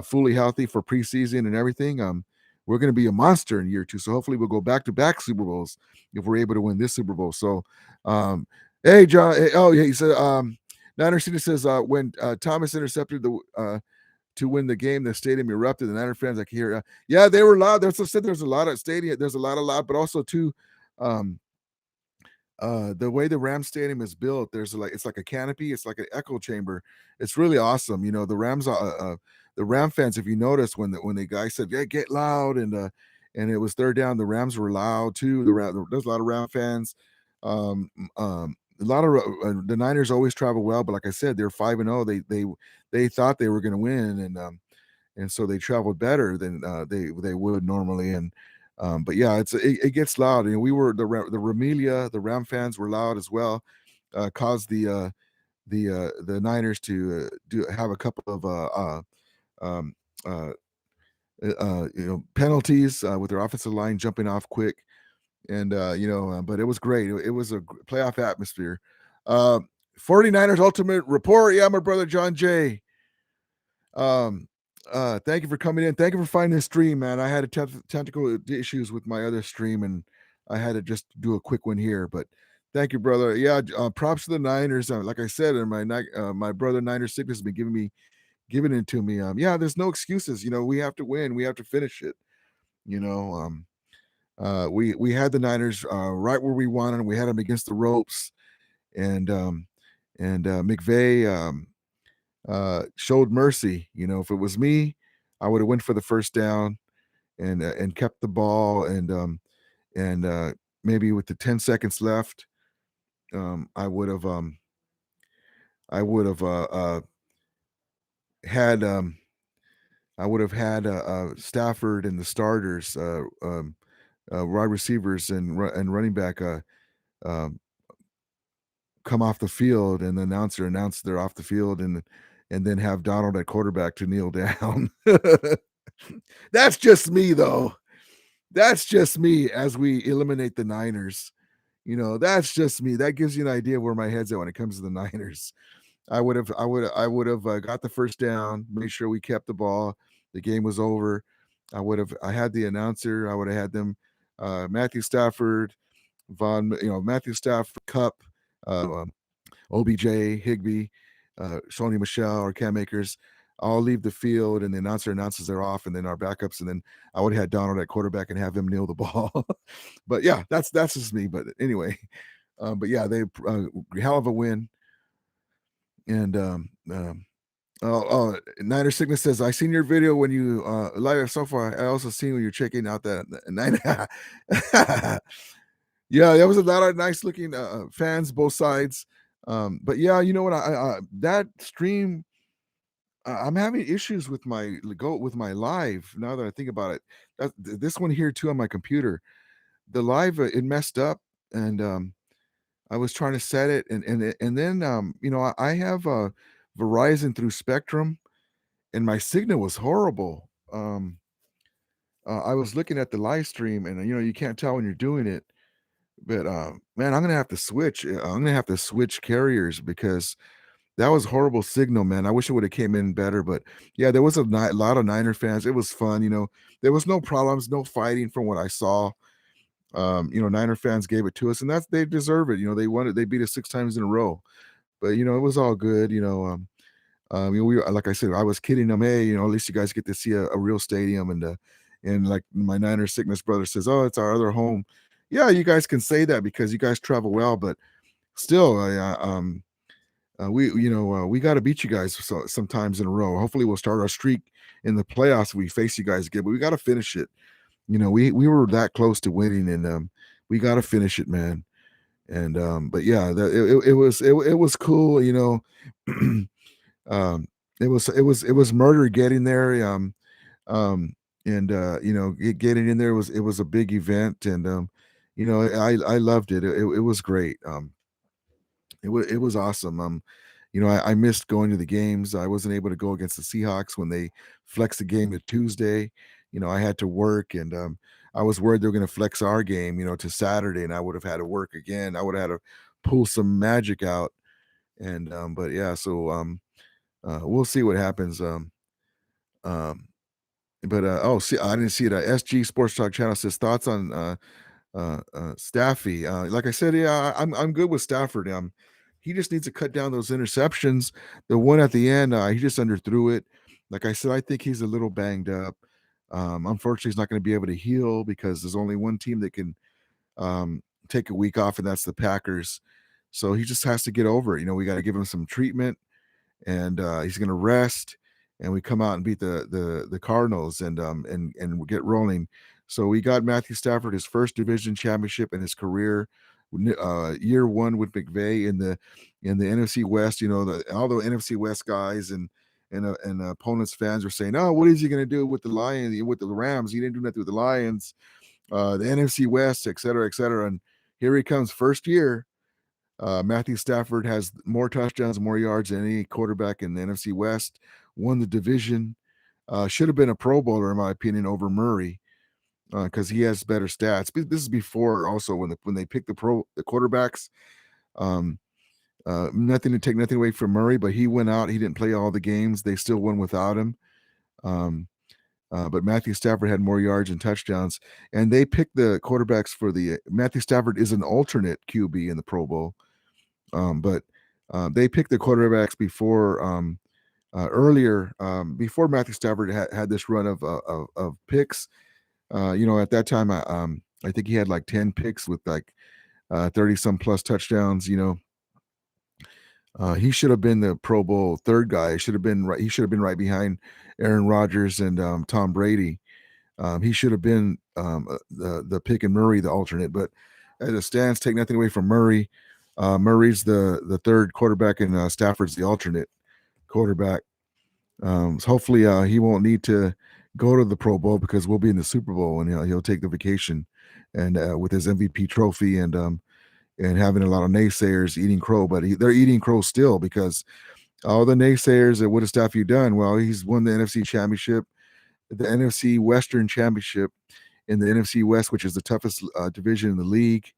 fully healthy for preseason and everything. We're going to be a monster in year 2. So hopefully we'll go back-to-back Super Bowls if we're able to win this Super Bowl. So, hey, John. Yeah, he said, Niner City says, when Thomas intercepted to win the game, the stadium erupted. The Niner fans, I can hear. Yeah, they were loud. There's a lot of stadium. There's a lot of loud, but also too, the way the Ram Stadium is built, it's like a canopy, it's like an echo chamber. It's really awesome. The Ram fans, if you notice when the guy said, "Yeah, get loud," and it was third down, the Rams were loud too. There's a lot of Ram fans. A lot of the Niners always travel well, but like I said, they're 5-0. They thought they were going to win, and so they traveled better than they would normally. But yeah, it gets loud. We were the Ramelia, the Ram fans were loud as well. Caused the Niners to have a couple of um, uh, penalties with their offensive line jumping off quick. And but it was great. It was a playoff atmosphere. uh 49ers ultimate report. Yeah, my brother John Jay. um Thank you for coming in. Thank you for finding this stream, man. I had technical issues with my other stream, and I had to just do a quick one here. But thank you, brother. Yeah, props to the Niners. Like I said, and my brother Niner Sickness has been giving it to me. Yeah, there's no excuses. We have to win. We have to finish it. You know, we had the Niners right where we wanted them. We had them against the ropes, and McVay showed mercy. If it was me, I would have went for the first down and kept the ball, and maybe with the 10 seconds left, I would have had Stafford and the starters, wide receivers and running back um, come off the field, and the announcer announced they're off the field, and then have Donald at quarterback to kneel down. That's just me, though. That's just me as we eliminate the Niners. That's just me. That gives you an idea where my head's at when it comes to the Niners. I would have got the first down, made sure we kept the ball. The game was over. I had the announcer. I would have had them, Matthew Stafford, Matthew Stafford, Cup, uh, OBJ, Higbee, Sony Michelle, or Cam Akers all leave the field, and the announcer announces they're off, and then our backups, and then I would have had Donald at quarterback and have him kneel the ball. But yeah, that's just me. But anyway, but yeah, they hell of a win. And Niner Sickness says, I seen your video when you live so far. I also seen when you're checking out that Niner. Yeah, there was a lot of nice looking fans, both sides. But yeah, you know what? That stream, I'm having issues with my live. Now that I think about it, this one here too on my computer, the live, it messed up, and I was trying to set it, and then I have Verizon through Spectrum, and my signal was horrible. I was looking at the live stream, and you can't tell when you're doing it, but man, I'm gonna have to switch. I'm gonna have to switch carriers because that was horrible signal, man. I wish it would have came in better, but yeah, there was a lot of Niner fans. It was fun. There was no problems, no fighting from what I saw. Niner fans gave it to us, and they deserve it. They won it. They beat us 6 times in a row, but it was all good. Like I said, I was kidding them. Hey, at least you guys get to see a real stadium, and like my Niner Sickness brother says, oh, it's our other home. Yeah, you guys can say that because you guys travel well, but still, we got to beat you guys sometimes in a row. Hopefully, we'll start our streak in the playoffs. We face you guys again, but we got to finish it. We were that close to winning, and we got to finish it, man. And but yeah, it was cool. It was murder getting there. And getting in there was a big event, and I loved it. It was great. It was awesome. I missed going to the games. I wasn't able to go against the Seahawks when they flexed the game to Tuesday. I had to work, and I was worried they were going to flex our game, to Saturday, and I would have had to work again. I would have had to pull some magic out, and but yeah, so we'll see what happens. But oh, see, I didn't see it. SG Sports Talk channel says thoughts on Staffy. Like I said, yeah, I'm good with Stafford. He just needs to cut down those interceptions. The one at the end, he just underthrew it. Like I said, I think he's a little banged up. Unfortunately, he's not going to be able to heal because there's only one team that can take a week off, and that's the Packers. So he just has to get over it. We got to give him some treatment, and he's going to rest, and we come out and beat the Cardinals, and get rolling. So we got Matthew Stafford his first division championship in his career, year one with McVay in the NFC West. All the NFC West guys and opponents fans were saying, "Oh, what is he going to do with the Lions, with the Rams? He didn't do nothing with the Lions, the NFC West, et cetera, et cetera." And here he comes, first year. Matthew Stafford has more touchdowns, more yards than any quarterback in the NFC West. Won the division. Should have been a Pro Bowler, in my opinion, over Murray. because he has better stats. But this is before also when they picked the quarterbacks. Um, nothing to take nothing away from Murray, but he went out. He didn't play all the games. They still won without him. Um, but Matthew Stafford had more yards and touchdowns, and they picked the quarterbacks for the Matthew Stafford is an alternate QB in the Pro Bowl, but they picked the quarterbacks before earlier before Matthew Stafford had this run of picks. At that time, I think he had like 10 picks with like 30 some plus touchdowns. He should have been the Pro Bowl third guy. Should have been right. He should have been right behind Aaron Rodgers and Tom Brady. He should have been the pick and Murray the alternate. But as it stands, take nothing away from Murray. Murray's the third quarterback, and Stafford's the alternate quarterback. So hopefully he won't need to go to the Pro Bowl because we'll be in the Super Bowl, and he'll take the vacation and with his MVP trophy and having a lot of naysayers eating crow, but they're eating crow still because all the naysayers what has Stafford done? Well, he's won the NFC Championship, the NFC Western Championship in the NFC West, which is the toughest division in the league,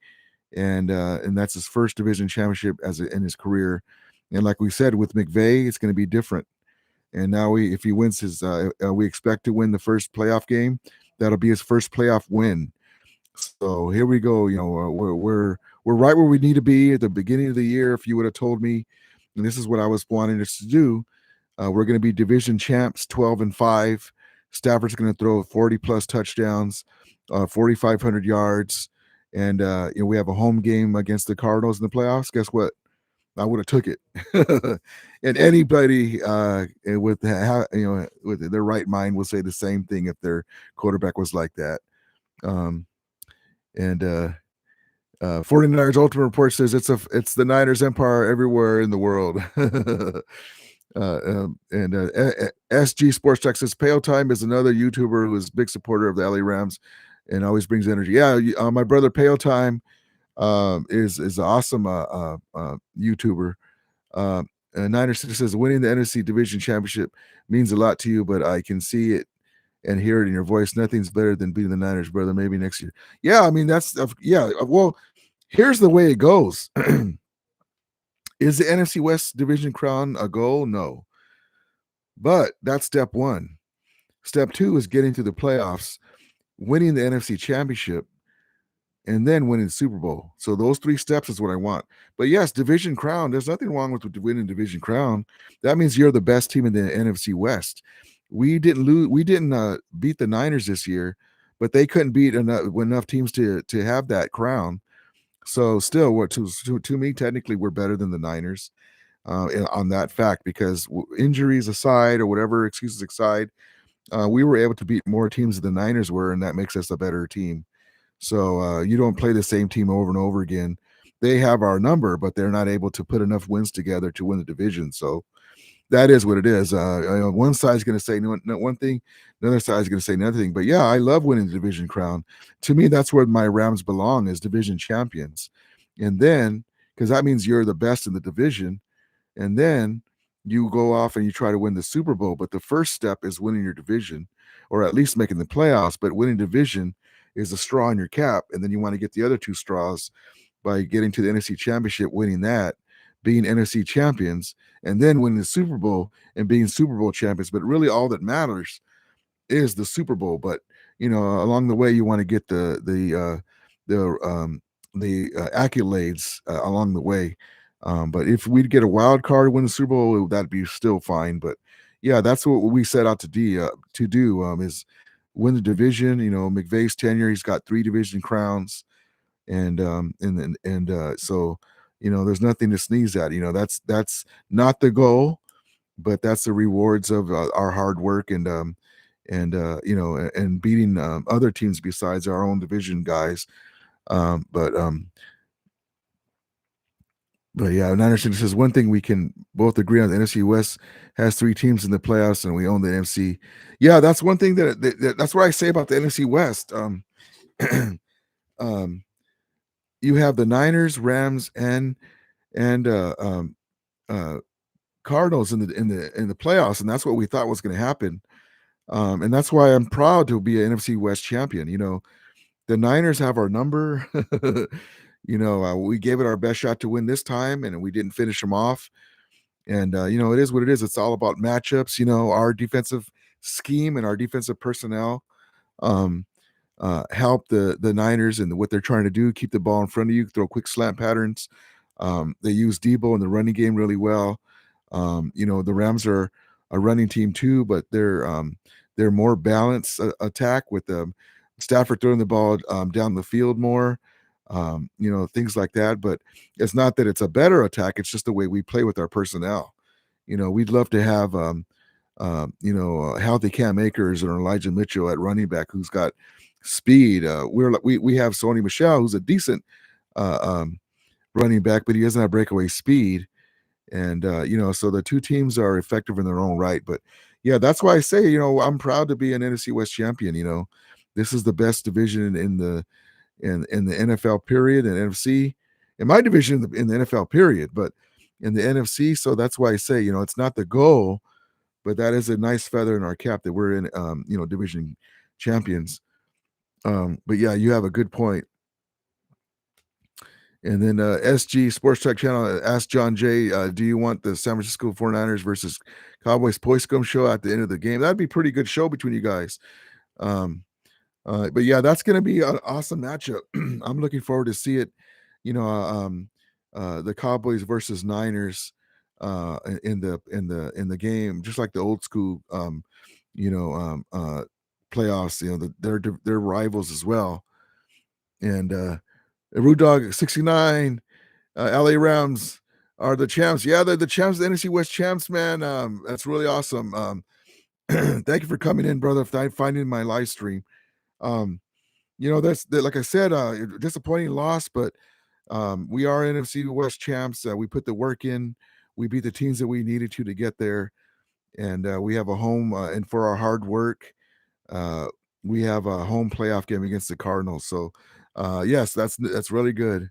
and that's his first division championship in his career. And like we said, with McVay, it's going to be different. And now if he wins we expect to win the first playoff game. That'll be his first playoff win. So here we go. We're right where we need to be at the beginning of the year. If you would have told me, and this is what I was wanting us to do, we're going to be division champs, 12-5. Stafford's going to throw 40 plus touchdowns, 4,500 yards, and we have a home game against the Cardinals in the playoffs. Guess what? I would have took it. And anybody with their right mind will say the same thing if their quarterback was like that. And 49ers Ultimate Report says it's the Niners empire everywhere in the world. SG Sports Tech says Pale Time is another YouTuber who is a big supporter of the LA Rams and always brings energy. Yeah, my brother Pale Time is an awesome YouTuber. Niners says winning the NFC Division Championship means a lot to you, but I can see it and hear it in your voice. Nothing's better than beating the Niners, brother. Maybe next year. Yeah, I mean that's well, here's the way it goes. Is the NFC West Division crown a goal? No. But that's step one. Step two is getting to the playoffs, winning the NFC Championship, and then winning the Super Bowl. So those three steps is what I want. But yes, division crown. There's nothing wrong with winning division crown. That means you're the best team in the NFC West. We didn't lose. We didn't beat the Niners this year, but they couldn't beat enough teams to have that crown. So still, what to me, technically, we're better than the Niners on that fact because injuries aside or whatever excuses aside, we were able to beat more teams than the Niners were, and that makes us a better team. So you don't play the same team over and over again. They have our number, but they're not able to put enough wins together to win the division. So that is what it is. One side's going to say one thing, another side's going to say another thing. But yeah, I love winning the division crown. To me, that's where my Rams belong as division champions. And then, because that means you're the best in the division, and then you go off and you try to win the Super Bowl. But the first step is winning your division, or at least making the playoffs. But winning division is a straw in your cap, and then you want to get the other two straws by getting to the NFC Championship, winning that, being NFC champions, and then winning the Super Bowl and being Super Bowl champions. But really, all that matters is the Super Bowl. But along the way, you want to get the accolades along the way. But if we'd get a wild card to win the Super Bowl, that'd be still fine. But yeah, that's what we set out to do. Is win the division. McVay's tenure, he's got 3 division crowns, and so there's nothing to sneeze at. That's not the goal, but that's the rewards of our hard work and beating other teams besides our own division guys. But yeah, Niners says one thing we can both agree on: the NFC West has 3 teams in the playoffs, and we own the NFC. Yeah, that's one thing that's what I say about the NFC West. You have the Niners, Rams, and Cardinals in the playoffs, and that's what we thought was going to happen. And that's why I'm proud to be an NFC West champion. The Niners have our number. We gave it our best shot to win this time, and we didn't finish them off. And it is what it is. It's all about matchups. Our defensive scheme and our defensive personnel um, help the Niners and what they're trying to do. Keep the ball in front of you, throw quick slant patterns. They use Debo in the running game really well. The Rams are a running team too, but they're more balanced attack with Stafford throwing the ball down the field more. Things like that. But it's not that it's a better attack. It's just the way we play with our personnel. We'd love to have healthy Cam Akers or Elijah Mitchell at running back who's got speed. We have Sony Michel who's a decent running back, but he doesn't have breakaway speed. And so the two teams are effective in their own right. But yeah, that's why I say, I'm proud to be an NFC West champion. This is the best division in the NFL period, and NFC in my division in the NFL period, but in the NFC. So that's why I say, it's not the goal, but that is a nice feather in our cap that we're in, division champions. But yeah, you have a good point. And then SG Sports Track Channel asked John Jay, do you want the San Francisco 49ers versus Cowboys Poiscom show at the end of the game? That'd be a pretty good show between you guys. But yeah, that's going to be an awesome matchup. I'm looking forward to see it. The Cowboys versus Niners in the game, just like the old school, playoffs. They're rivals as well. And Rude Dog 69, LA Rams are the champs. Yeah, they're the champs, the NFC West champs, man. That's really awesome. Thank you for coming in, brother. Finding my live stream. That's like I said, disappointing loss, but we are NFC West champs. We put the work in. We beat the teams that we needed to get there, and we have a home. And for our hard work, we have a home playoff game against the Cardinals. So, yes, that's really good.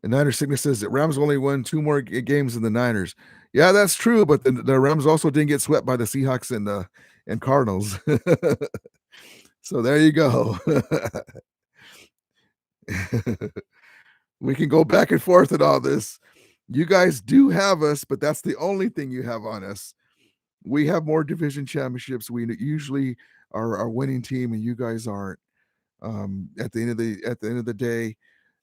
And Niners Sickness says that Rams only won 2 more games than the Niners. Yeah, that's true, but the Rams also didn't get swept by the Seahawks and Cardinals. So there you go. We can go back and forth at all this. You guys do have us, but that's the only thing you have on us. We have more division championships. We usually are a winning team, and you guys aren't. At the end of the day,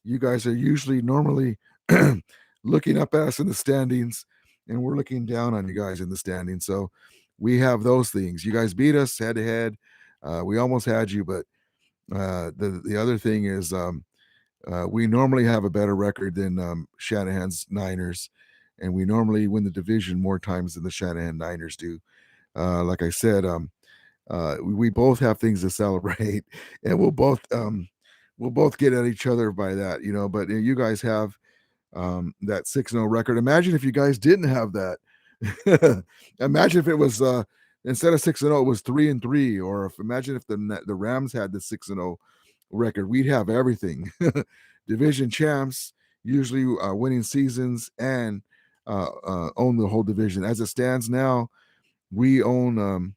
you guys are usually normally looking up at us in the standings, and we're looking down on you guys in the standings. So we have those things. You guys beat us head to head. We almost had you, but the other thing is we normally have a better record than Shanahan's Niners, and we normally win the division more times than the Shanahan Niners do. Like I said, we both have things to celebrate, and we'll both get at each other by that, But you guys have that 6-0 record. Imagine if you guys didn't have that. Imagine if it was instead of 6-0, it was 3-3, or imagine if the Rams had the 6-0 record. We'd have everything. Division champs, usually winning seasons, and own the whole division. As it stands now, we own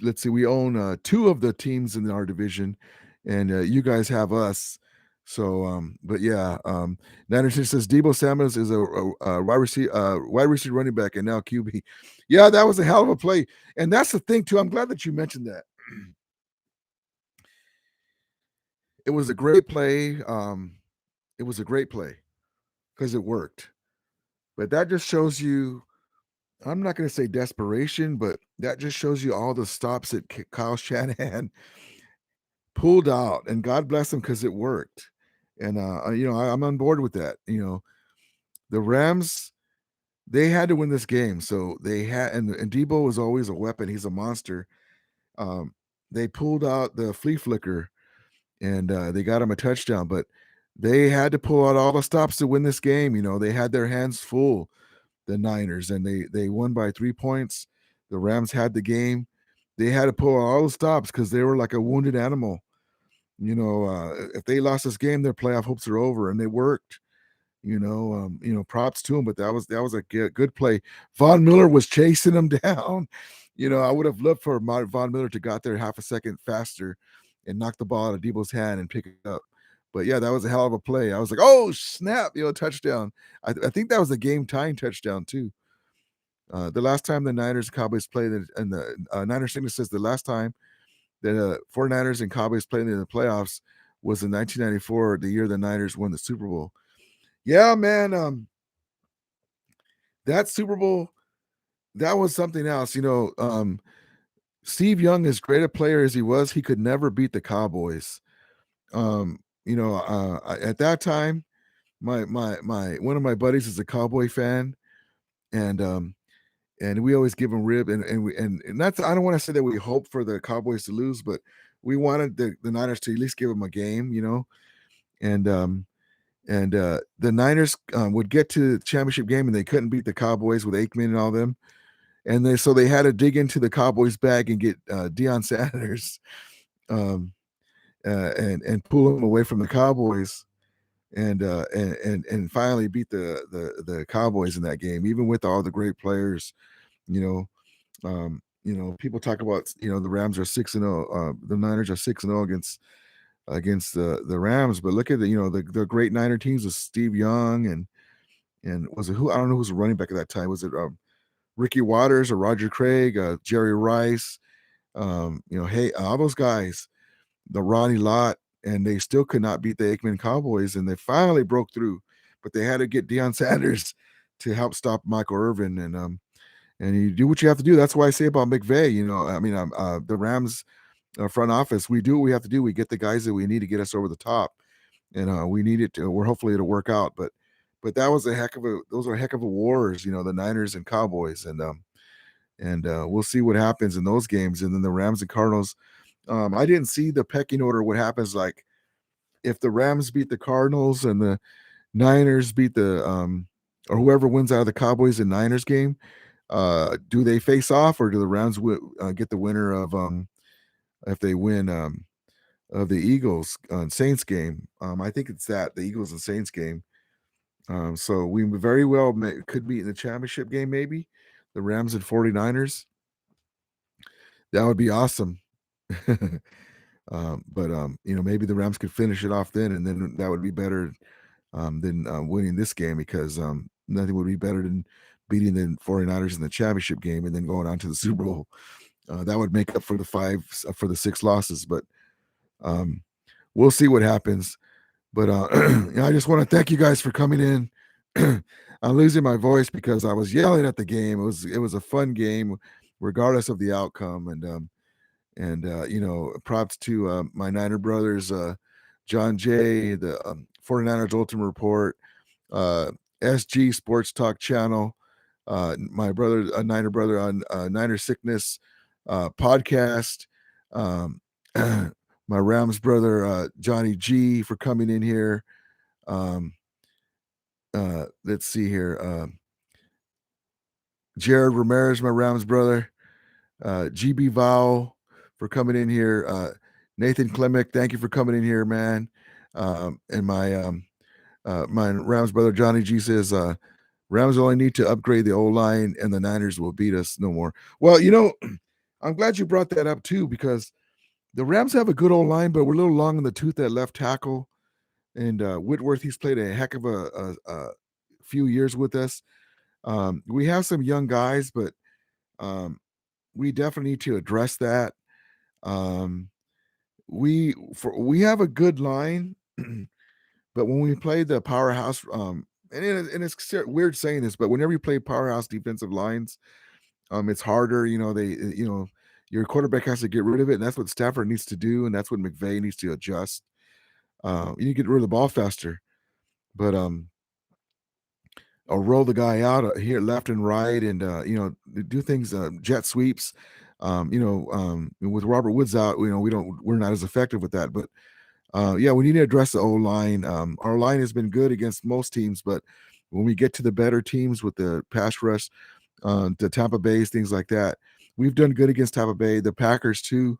let's see, we own 2 of the teams in our division, and you guys have us. So, but yeah, Nanderson says Debo Samuels is a wide receiver running back, and now QB. Yeah, that was a hell of a play, and that's the thing too. I'm glad that you mentioned that. It was a great play. It was a great play because it worked. But that just shows you, I'm not going to say desperation, but that just shows you all the stops that Kyle Shanahan pulled out, and God bless him because it worked. And I'm on board with that. The Rams, they had to win this game, so they had, and Debo was always a weapon. He's a monster. They pulled out the flea flicker, and they got him a touchdown, but they had to pull out all the stops to win this game. They had their hands full, the Niners, and they won by 3 points. The Rams had the game. They had to pull out all the stops because they were like a wounded animal. If they lost this game, their playoff hopes are over, and they worked. Props to him, but that was a good play. Von Miller was chasing him down. I would have loved for Von Miller to got there half a second faster and knock the ball out of Debo's hand and pick it up. But yeah, that was a hell of a play. I was like, oh snap, touchdown. I think that was a game tying touchdown too. The last time the Niners and Cowboys played, and the Niners Signal says the last time the 49ers and Cowboys played in the playoffs was in 1994, the year the Niners won the Super Bowl. Yeah, man. That Super Bowl, that was something else. Steve Young, as great a player as he was, he could never beat the Cowboys. At that time, my one of my buddies is a Cowboy fan, and we always give him rib, and that's, I don't want to say that we hope for the Cowboys to lose, but we wanted the Niners to at least give them a game. And the Niners would get to the championship game and they couldn't beat the Cowboys with Aikman and all them. And they had to dig into the Cowboys bag and get Deion Sanders and pull him away from the Cowboys and finally beat the Cowboys in that game, even with all the great players. People talk about the Rams are 6-0, the Niners are 6-0 against the Rams, but look at the great Niner teams with Steve Young and was it who, I don't know who's the running back at that time. Was it Ricky Waters or Roger Craig, Jerry Rice, hey, all those guys, the Ronnie Lott, and they still could not beat the Aikman Cowboys, and they finally broke through, but they had to get Deion Sanders to help stop Michael Irvin, and you do what you have to do. That's why I say about McVay, the Rams front office, we do what we have to do. We get the guys that we need to get us over the top, and we need it to. We're hopefully it'll work out, but that was those are a heck of a wars, the Niners and Cowboys, and we'll see what happens in those games. And then the Rams and Cardinals. I didn't see the pecking order. What happens, like if the Rams beat the Cardinals and the Niners beat the or whoever wins out of the Cowboys and Niners game, do they face off, or do the Rams get the winner of if they win of the Eagles Saints game? I think it's the Eagles and Saints game. So we very well could be in the championship game, maybe the Rams and 49ers. That would be awesome. But maybe the Rams could finish it off then, and then that would be better than winning this game, because nothing would be better than beating the 49ers in the championship game and then going on to the Super Bowl. That would make up for the 6 losses, but we'll see what happens. But I just want to thank you guys for coming in. I'm losing my voice because I was yelling at the game. It was a fun game, regardless of the outcome, and props to my Niner brothers, John Jay, the 49ers Ultimate Report, SG Sports Talk Channel, my brother, a Niner brother on Niner Sickness podcast, my Rams brother, Johnny G, for coming in here. Let's see here. Jared Ramirez, my Rams brother. GB Vowel for coming in here. Nathan Klemick, thank you for coming in here, man. And my Rams brother Johnny G says Rams only need to upgrade the O-line and the Niners will beat us no more. Well, I'm glad you brought that up too, because the Rams have a good O-line, but we're a little long in the tooth at left tackle. And Whitworth, he's played a heck of a few years with us. We have some young guys, but we definitely need to address that. We have a good line, but when we play the powerhouse, and it's weird saying this, but whenever you play powerhouse defensive lines, it's harder. Your quarterback has to get rid of it, and that's what Stafford needs to do, and that's what McVay needs to adjust. You need to get rid of the ball faster, but or roll the guy out here left and right, and do things, jet sweeps. With Robert Woods out, we're not as effective with that. But we need to address the O line. Our line has been good against most teams, but when we get to the better teams with the pass rush, the Tampa Bay's, things like that, we've done good against Tampa Bay, the Packers too.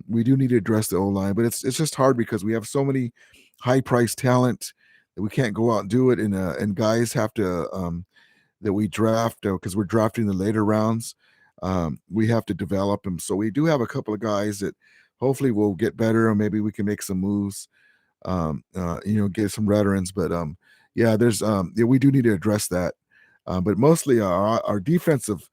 We do need to address the O line, but it's just hard because we have so many high priced talent We can't go out and do it, and guys have to that we draft because we're drafting the later rounds. We have to develop them, so we do have a couple of guys that hopefully will get better, and maybe we can make some moves. Get some veterans, but yeah, we do need to address that. But mostly our defensive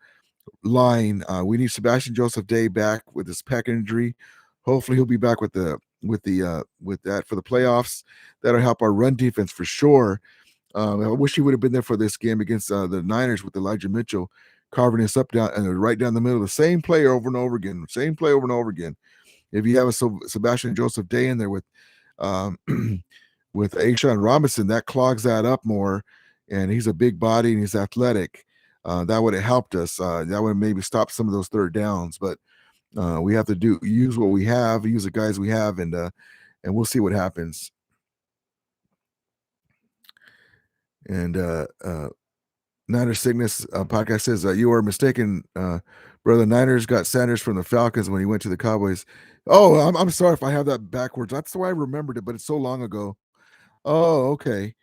line, we need Sebastian Joseph Day back with his pec injury. Hopefully, he'll be back with that for the playoffs. That'll help our run defense for sure. I wish he would have been there for this game against the Niners with Elijah Mitchell carving us up down and right down the middle. The same play over and over again. Same play over and over again. If you have a Sebastian Joseph Day in there with um, with Ashawn Robinson, that clogs that up more. And he's a big body and he's athletic. That would have helped us. That would maybe stop some of those third downs. But we have to use what we have, use the guys we have, and we'll see what happens. And Niner Cygnus podcast says you are mistaken, brother. Niners got Sanders from the Falcons when he went to the Cowboys. Oh, I'm sorry if I have that backwards. That's the way I remembered it, but it's so long ago. Oh, okay.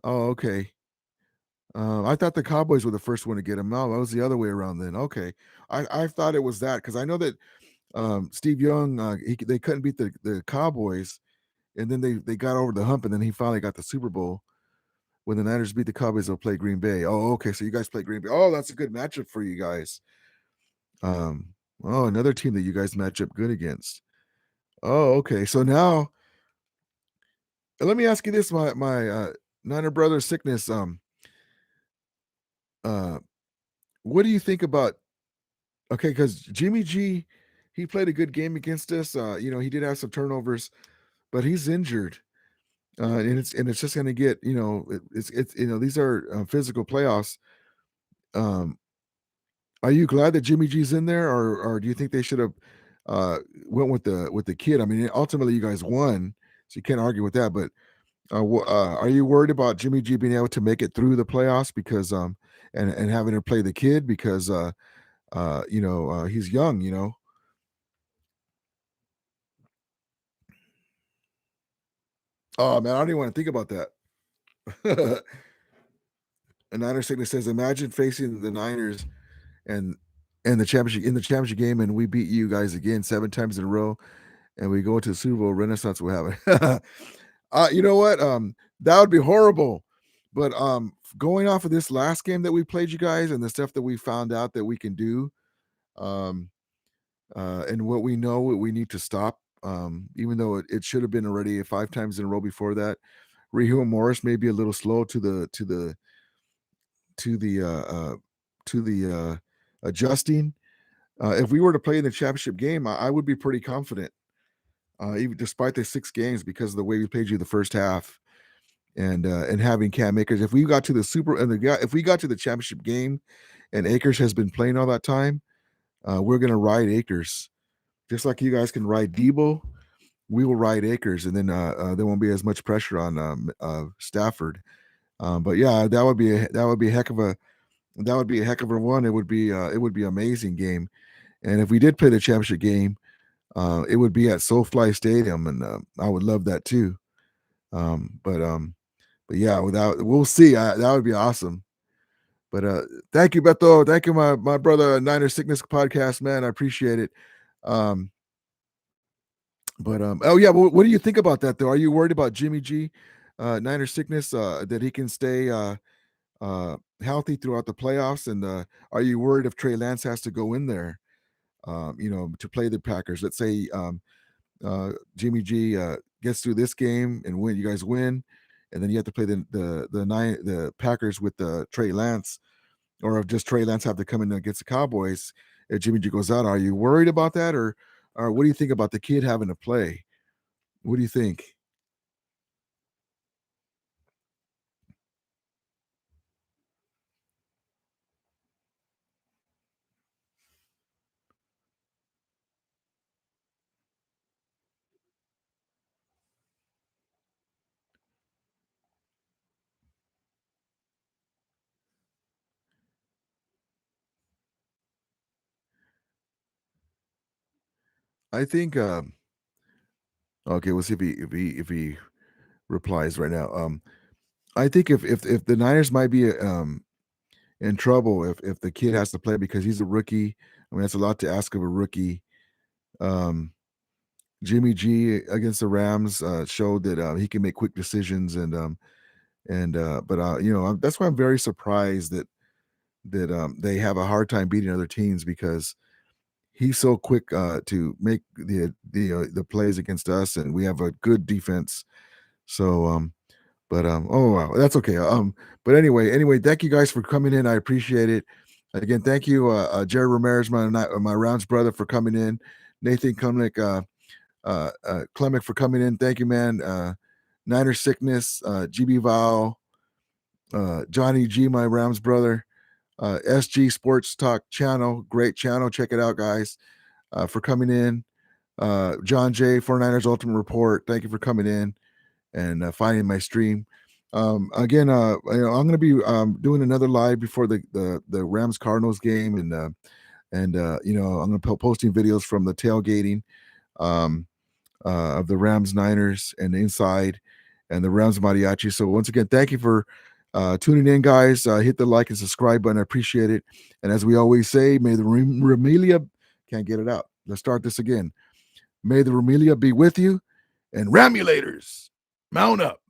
Oh, okay. I thought the Cowboys were the first one to get him. No, that was the other way around then. Okay. I thought it was that because I know that Steve Young, they couldn't beat the Cowboys, and then they got over the hump, and then he finally got the Super Bowl. When the Niners beat the Cowboys, they'll play Green Bay. Oh, okay. So you guys play Green Bay. Oh, that's a good matchup for you guys. Another team that you guys match up good against. Oh, okay. So now let me ask you this, my Niner brother sickness. What do you think about because Jimmy G, he played a good game against us. He did have some turnovers, but he's injured. And it's just gonna get, it's these are physical playoffs. Um, Are you glad that Jimmy G's in there, or do you think they should have went with the kid? I mean, ultimately you guys won, so you can't argue with that. But are you worried about Jimmy G being able to make it through the playoffs because and having to play the kid because he's young, Oh man, I don't even want to think about that. And Niner Sickness says, imagine facing the Niners and the championship game, and we beat you guys again 7 times in a row, and we go to the Super Bowl. Renaissance will happen. You know what? That would be horrible. But going off of this last game that we played, you guys, and the stuff that we found out that we can do, um, and what we know, what we need to stop, even though it should have been already 5 times in a row before that. Raheem Morris may be a little slow to the adjusting. If we were to play in the championship game, I would be pretty confident, even despite the 6 games, because of the way we played you the first half, and having Cam Akers. If we got to the if we got to the championship game, and Akers has been playing all that time, we're gonna ride Akers, just like you guys can ride Debo. We will ride Akers, and then there won't be as much pressure on Stafford. But yeah, that would be a heck of a one. It would be amazing game. And if we did play the championship game, it would be at SoFi Stadium, and I would love that too. But yeah, we'll see. That would be awesome. But thank you, Beto. Thank you, my brother Niner Sickness podcast, man. I appreciate it. Um, oh yeah, what do you think about that though? Are you worried about Jimmy G, Niner Sickness, that he can stay healthy throughout the playoffs? And are you worried if Trey Lance has to go in there, to play the Packers? Let's say Jimmy G gets through this game and you guys win, and then you have to play the Packers with Trey Lance, or if just Trey Lance have to come in against the Cowboys if Jimmy G goes out. Are you worried about that, or what do you think about the kid having to play? What do you think? I think okay, we'll see if he replies right now. I think if the Niners might be in trouble if the kid has to play because he's a rookie. I mean, that's a lot to ask of a rookie. Um, Jimmy G against the Rams showed that he can make quick decisions that's why I'm very surprised that they have a hard time beating other teams because he's so quick to make the plays against us, and we have a good defense. So oh wow, that's okay. But anyway, thank you guys for coming in. I appreciate it. Again, thank you, Jerry Ramirez, my Rounds brother, for coming in. Nathan Klemick for coming in. Thank you, man. Niner Sickness, GB Val, Johnny G, my Rams brother, SG Sports Talk channel, great channel. Check it out, guys. For coming in. John J, 49ers Ultimate Report. Thank you for coming in and finding my stream. Again, I'm going to be doing another live before the Rams Cardinals game, and I'm going to be posting videos from the tailgating of the Rams Niners and inside, and the Rams Mariachi. So once again, thank you for tuning in, guys. Hit the like and subscribe button. I appreciate it. And as we always say, may the Remelia can't get it out. Let's start this again. May the Remelia be with you, and Ramulators, mount up.